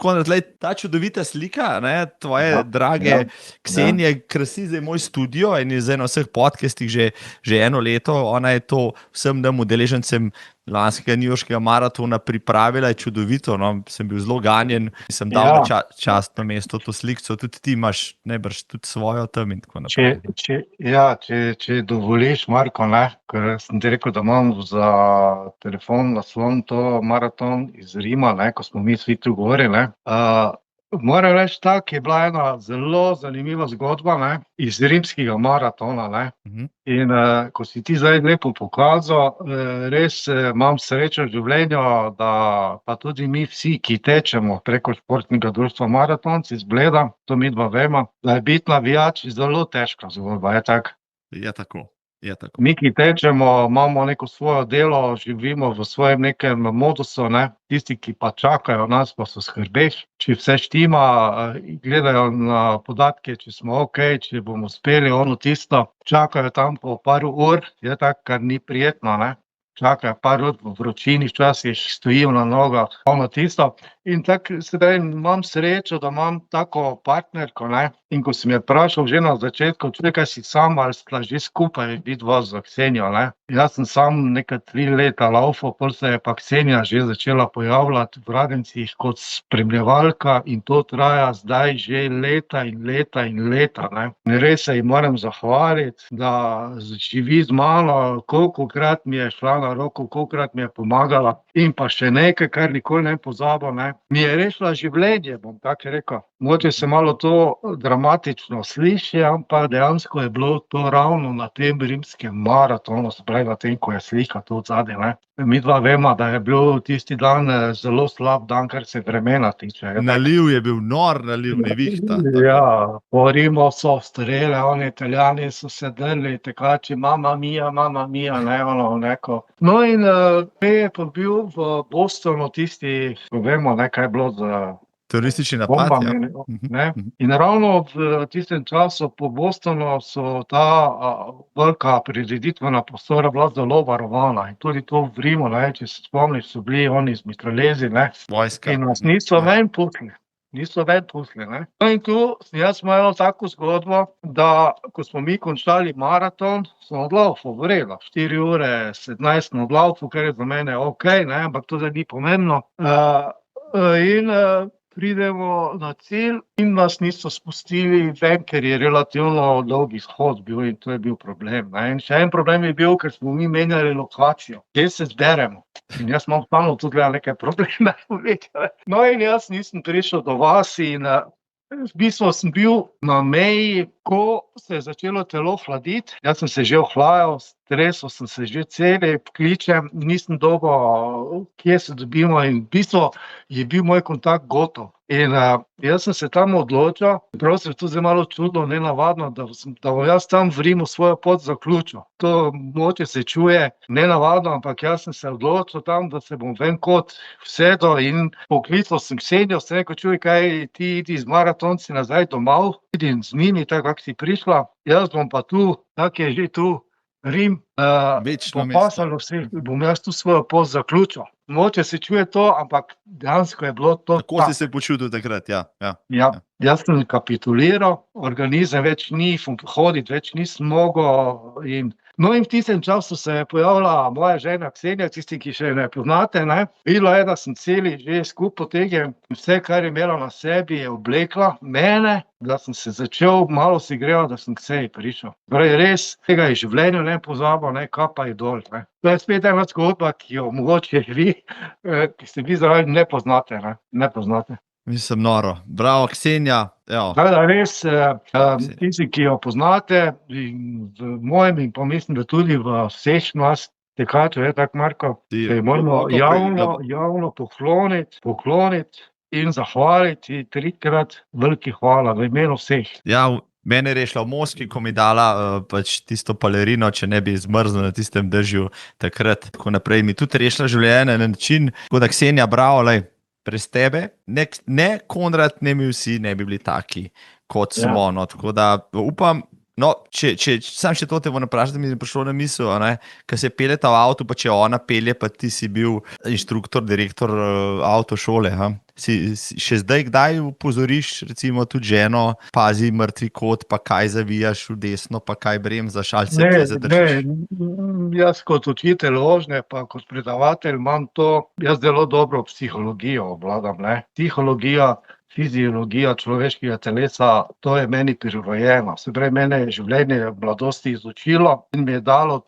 Konrad, ta čudovita slika, ne, tvoje drage Ksenije, krasi zdaj moj studio in je zdaj na vseh podcastih že eno leto, ona je to vsem nam udeležencem lanskega newyorškega maratona pripravila, je čudovito, no, sem bil zelo ganjen, sem dal na častno mesto to slikco, tudi ti imaš najbrž tudi svojo tam in tako naprej. Če dovoliš, Marko, ne, ker sem ti rekel, da imam za telefon naslon to maraton iz Rima, ne, ko smo mi svi tu govori, ne. Moram reči, tak je bila ena zelo zanimiva zgodba, ne, iz rimskega maratona, ne. In ko si ti zdaj lepo pokazal, res imam srečo v življenju, da pa tudi mi vsi, ki tečemo preko športnega društva Maratonci z Bleda, to mi dva vemo, da je biti navijač zelo težka zgodba, je tako? Je tako. Mi, ki tečemo, imamo neko svoje delo, živimo v svojem nekem modusu, ne? Tisti, ki pa čakajo nas, pa so skrbeš, če vse štima, gledajo na podatke, če smo okej, če bomo uspeli ono tisto, čakajo tam po par ur, je tako, kar ni prijetno, ne? Čakajo par ur v vročini, včasih stojijo na nogah, ono tisto. In tako sedaj imam srečo, da imam tako partnerko, ne, in ko si me vprašal že na začetku, kaj si sam ali sta že skupaj vidva z Ksenijo, ne. Jaz sem sam nekaj 3 leta laufal, pol se je pa Ksenija že začela pojavljati v Radencih kot spremljevalka in to traja zdaj že leta in leta in leta, ne. In res se ji moram zahvaliti, da živi z mano, kolikokrat mi je šla na roko, kolikokrat mi je pomagala in pa še nekaj, kar nikoli ne pozabim, ne. Mi je rešila življenje, bom tako rekel. Mogoče se malo to dramatično sliši, ampak dejansko je bilo to ravno na tem rimskem maratonu, se pravi na tem, ko je slika tu odzadaj, ne. Mi dva vemo, da je bil tisti dan zelo slab dan, kar se vremena tiče. Naliv je bil nor, naliv nevihta. Ja, po Rimu so strele, oni Italijani so se drli, tekači, mamma mia, ne, ono neko. No in je pa bil v Bostonu tisti, ko vemo, ne, kaj je bilo z teroristični napad, bombami, ne. In ravno v tistem času po Bostonu so ta velika prireditvena prostora bila zelo varovana in tudi to v Rimu, ne, če se spomniš, so bili oni z mitraljezi, ne. Vojska. In nas niso ven pustili. Ne. No in tu sem jaz imel tako zgodbo, da ko smo mi končali maraton, sem odlaufal, v redu, 4 ure 17 sem odlaufal, kar je za mene okej, ne, ampak to zdaj ni pomembno. In pridemo na cilj in nas niso spustili ven, ker je relativno dolgi shod bil in to je bil problem, ne. In še en problem je bil, ker smo mi menjali lokacijo, kje se zberemo. In jaz imam stalno tudi neke probleme. No in jaz nisem prišel do vas in V bistvu sem bil na meji, ko se je začelo telo hladiti. Jaz sem se že ohlajal, stresel sem se že celi, kličem, nisem dobil, kje se dobimo in v bistvu je bil moj kontakt gotov. In jaz sem se tam odločil, prav se je to zdaj malo čudno, nenavadno, da bom jaz tam v Rimu svojo pot zaključil. To mogoče se čuje nenavadno, ampak jaz sem se odločil tam, da se bom v en kot vsedel in poklical sem Ksenijo, sem rekel, čuj, kaj ti idi z maratonci nazaj domov, vidim z njimi, tako kako si prišla, jaz bom pa tu, tak je že tu, Rim, Večno mesto. popasalo vse, bom jaz tu svojo pot zaključil. Mogoče se čuje to, ampak dejansko je bilo to Tako tako. si se počutil takrat, ja. Ja, jaz sem kapituliral, organizem več ni, hoditi več nisem mogel. In v tistem času se je pojavila moja žena Ksenija, tisti, ki še ne poznate, ne. Videla je, da sem celi že skupaj potegnjen, vse, kar je imela na sebi, je oblekla mene, da sem se začel malo segrevati, da sem k Kseniji prišel. Torej res, tega je življenju ne pozabil, ne, kapa je dol, ne. To je spet ena zgodba, ki jo mogoče vi, ki ste vi zraven, ne poznate, ne. Ne poznate. Mislim, noro. Bravo, Ksenija. Evo. Tako da res, tisti, ki jo poznate, in v mojem in pa mislim, da tudi v vseh nas tekačev, je tako, Marko, se moramo javno pokloniti in zahvaliti 3-krat veliki hvala v imenu vseh. Ja, mene je rešila v Moskvi, ko mi dala pač tisto balerino, če ne bi zmrznil na tistem dežju takrat. Tako naprej mi tudi rešila življenje na način, tako da Ksenija, bravo, lej, brez tebe, ne Konrad, ne mi vsi ne bi bili taki, kot smo, no, tako da upam, no, če sam še to te bom vprašal, da mi je prišlo na misel, ne, ko se peljeta v avtu, pa če ona pelje, pa ti si bil inštruktor, direktor avtošole, si še zdaj kdaj upozoriš, recimo tudi ženo, pazi mrtvi kot, pa kaj zavijaš v desno, pa kaj bremzaš, ali se te zadržiš? Ne, jaz kot učitelj vožnje, pa kot predavatelj imam to, jaz zelo dobro psihologijo obvladam, ne. Psihologija, fiziologija človeškega telesa, to je meni prirojeno. Se pravi, mene je življenje v mladosti izučilo in mi je dalo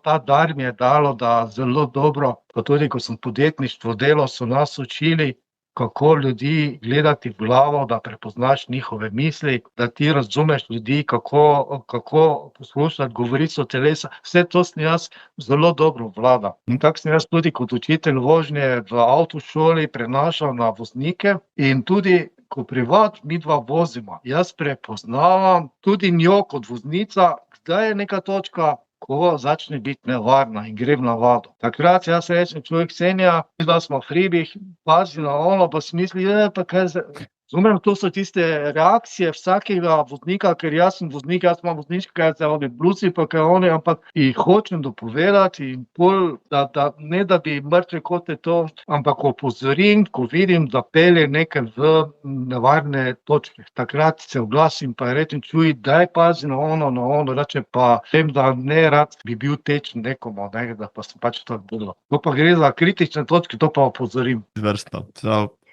ta dar mi je dalo, da zelo dobro, pa tudi ko sem podjetništvo delal, so nas učili, kako ljudi gledati v glavo, da prepoznaš njihove misli, da ti razumeš ljudi, kako poslušati govorico telesa. Vse to sem jaz zelo dobro obvladal. In tako sem jaz tudi kot učitelj vožnje v avtošoli prenašal na voznike in tudi ko privat midva vozimo, jaz prepoznavam tudi njo kot voznica, kdaj je neka točka, ko začne biti nevarna in gre v navado. Takrat jaz rečem, človek, Ksenija, midva smo v hribih, pazi na ono, pa si misli, pa kaj zdaj. Razumem, to so tiste reakcije vsakega voznika, ker jaz sem voznik, jaz imam vozniške kartice, oni bluci, pa kaj oni, ampak jih hočem dopovedati in pol, da ne da bi mrtve kote to, ampak opozorim, ko vidim, da pelje nekaj v nevarne točke. Takrat se oglasim pa rečem, čuj, daj pazi na ono, reče pa, vem, da ne rad bi bil tečen nekomu, ne, da pa sem pač tako bilo. To pa gre za kritične točke, to pa opozorim. Vrsto,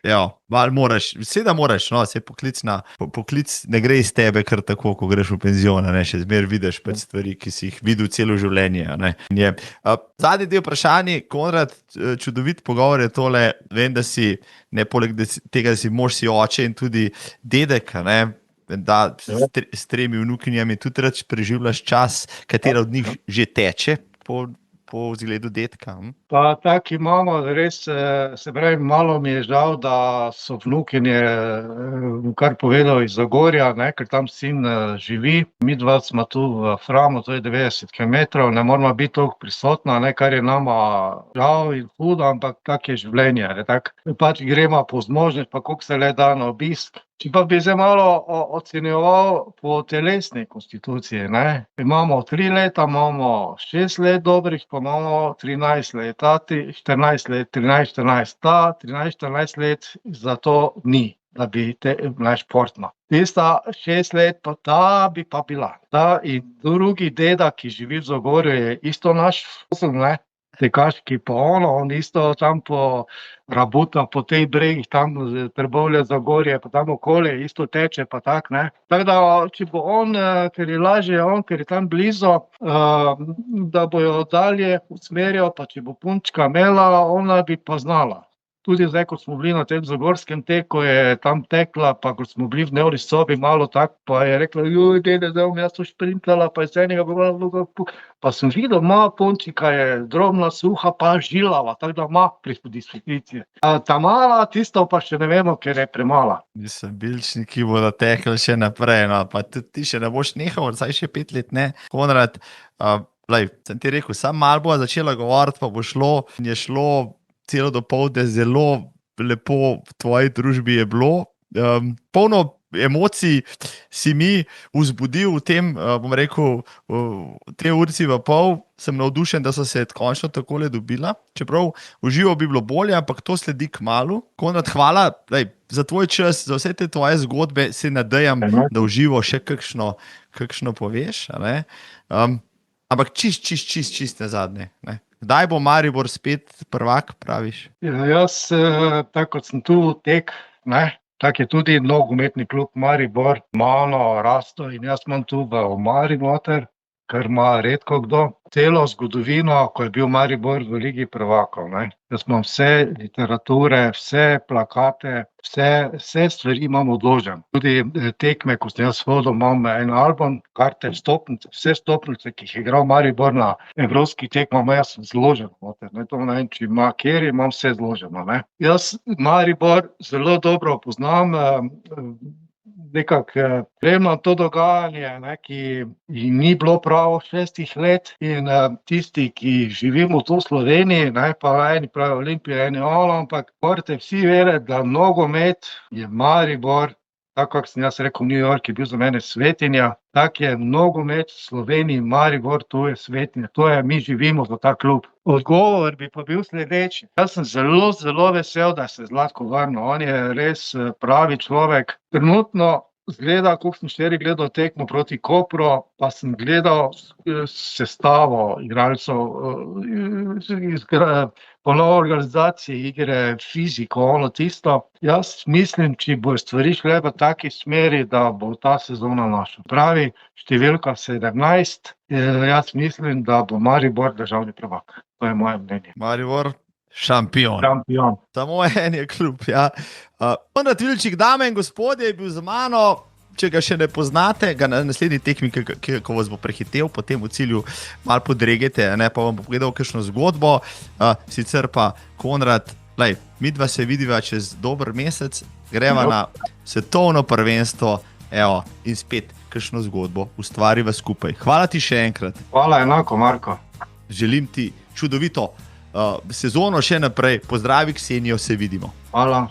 ja, malo moraš, seveda moraš, no, se poklic ne gre iz tebe kar tako, ko greš v penzion, ne, še zmeraj vidiš pač stvari, ki si jih videl celo življenje, ne. Zadnji del vprašanja, Konrad, čudovit pogovor je tole, vem, da si, ne poleg tega, da si mož, si oče in tudi dedek, ne, da s 3 vnukinjami tudi rad preživljaš čas, katera od njih že teče po vzgledu dedka. Pa tako imamo, res, se pravi, malo mi je žal, da so vnukinje, kar povedal, iz Zagorja, ne, ker tam sin živi. Midva smo tu v Framu, to je 90 kilometrov, ne moramo biti toliko prisotna, ne, kar je nama žal in hudo, ampak tako je življenje, ne, tako pač gremo po zmožnosti, pa koliko se le da na obisk. Če pa bi zdaj malo ocenjeval po telesni konstituciji, ne. Imamo 3 leta, imamo 6 let dobrih, pa imamo 13 let, 14 let, 13-14, ta 13-14 let zato ni, da bi bila športna. Tista 6 let, pa ta bi pa bila. Ta in drugi deda, ki živi v Zagorju, je isto naš fuzl, ne. Tekaški pa on isto tam po Rabuta, po tej bregih, tam Trbovlje, Zagorje, pa tam okoli, isto teče, pa tak, ne. Tako da, če bo on, ker je lažje, ker je tam blizu, da bojo dalje usmerjal, pa če bo punčka imela, ona bi pa znala. tudi zdaj, ko smo bili na tem zagorskem teku, je tam tekla, pa ko smo bili v dnevni sobi malo tako, pa je rekla, joj, dede, zdaj bom jaz to šprintala, pa iz enega pa sem videl, ima punčika je drobna, suha, pa žilava, tako da ima predispozicije. Ta mala, tisto pa še ne vemo, ker je premala. Mislim, bilčniki bodo tekli še naprej, no, pa tudi ti še ne boš nehal, saj še 5 let ne. Konrad, sem ti rekel, sam malo bo začela govoriti, pa bo šlo, in je šlo celo dopoldne zelo lepo v tvoji družbi je bilo. Polno emocij si mi vzbudil v tem, bom rekel, v tej urci v pol, sem navdušen, da so se končno takole dobila. Čeprav v živo bi bilo bolje, ampak to sledi kmalu. Konrad, hvala za tvoj čas, za vse te tvoje zgodbe, se nadejam, da v živo še kakšno poveš. Ampak čist na zadnje. Ne? Kdaj bo Maribor spet prvak, praviš? Ja, jaz, tako kot sem tu tek, tako je tudi nogometni klub Maribor malo rasto in jaz imam tu v omari noter, kar ima redko kdo, celo zgodovino, ko je bil Maribor v Ligi prvakov. Jaz imam vse literature, vse plakate, vse stvari imam odložen. Tudi tekme, ko sem jaz hodil, imam en album, karte, stopnice, vse stopnice, ki jih je igral Maribor na evropskih tekmah, jaz sem zložen. Ne vem, če ima kjer, imam vse zloženo. Jaz Maribor zelo dobro poznam, nekako spremljam to dogajanje, ki ni bilo prav 6 let in tisti, ki živimo tu v Sloveniji, pa eni pravijo Olimpija, eni Ola, ampak morate vsi vedeti, da nogomet je Maribor, tako kot sem jaz rekel, New York je bil za mene svetinja, tako je nogomet v Sloveniji, Maribor, to je svetinja, to je, mi živimo za ta klub. Odgovor bi pa bil sledeči. Jaz sem zelo, zelo vesel, da se Zlatko vrnil. On je res pravi človek. Trenutno zgleda, koliko sem včeraj gledal tekmo proti Kopru, pa sem gledal sestavo igralcev, ponovno organizacije igre, fiziko, ono tisto. Jaz mislim, če bo stvari šle v taki smeri, da bo ta sezona naša. Pravi številka 17, jaz mislim, da bo Maribor državni prvak. To je moje mnenje. Maribor, šampion. Samo en je klub, ja. Konrad Vilčik, dame in gospodje, je bil z mano. Če ga še ne poznate, ga na naslednji tekmi, ko vas bo prehitel, potem v cilju malo podregete, pa vam bo povedal kakšno zgodbo. Sicer pa, Konrad, midva se vidiva čez dober mesec, greva na svetovno prvenstvo, in spet kakšno zgodbo ustvariva skupaj. Hvala ti še enkrat. Hvala enako, Marko. Želim ti čudovito sezono še naprej. Pozdravi Ksenijo, se vidimo. Hvala.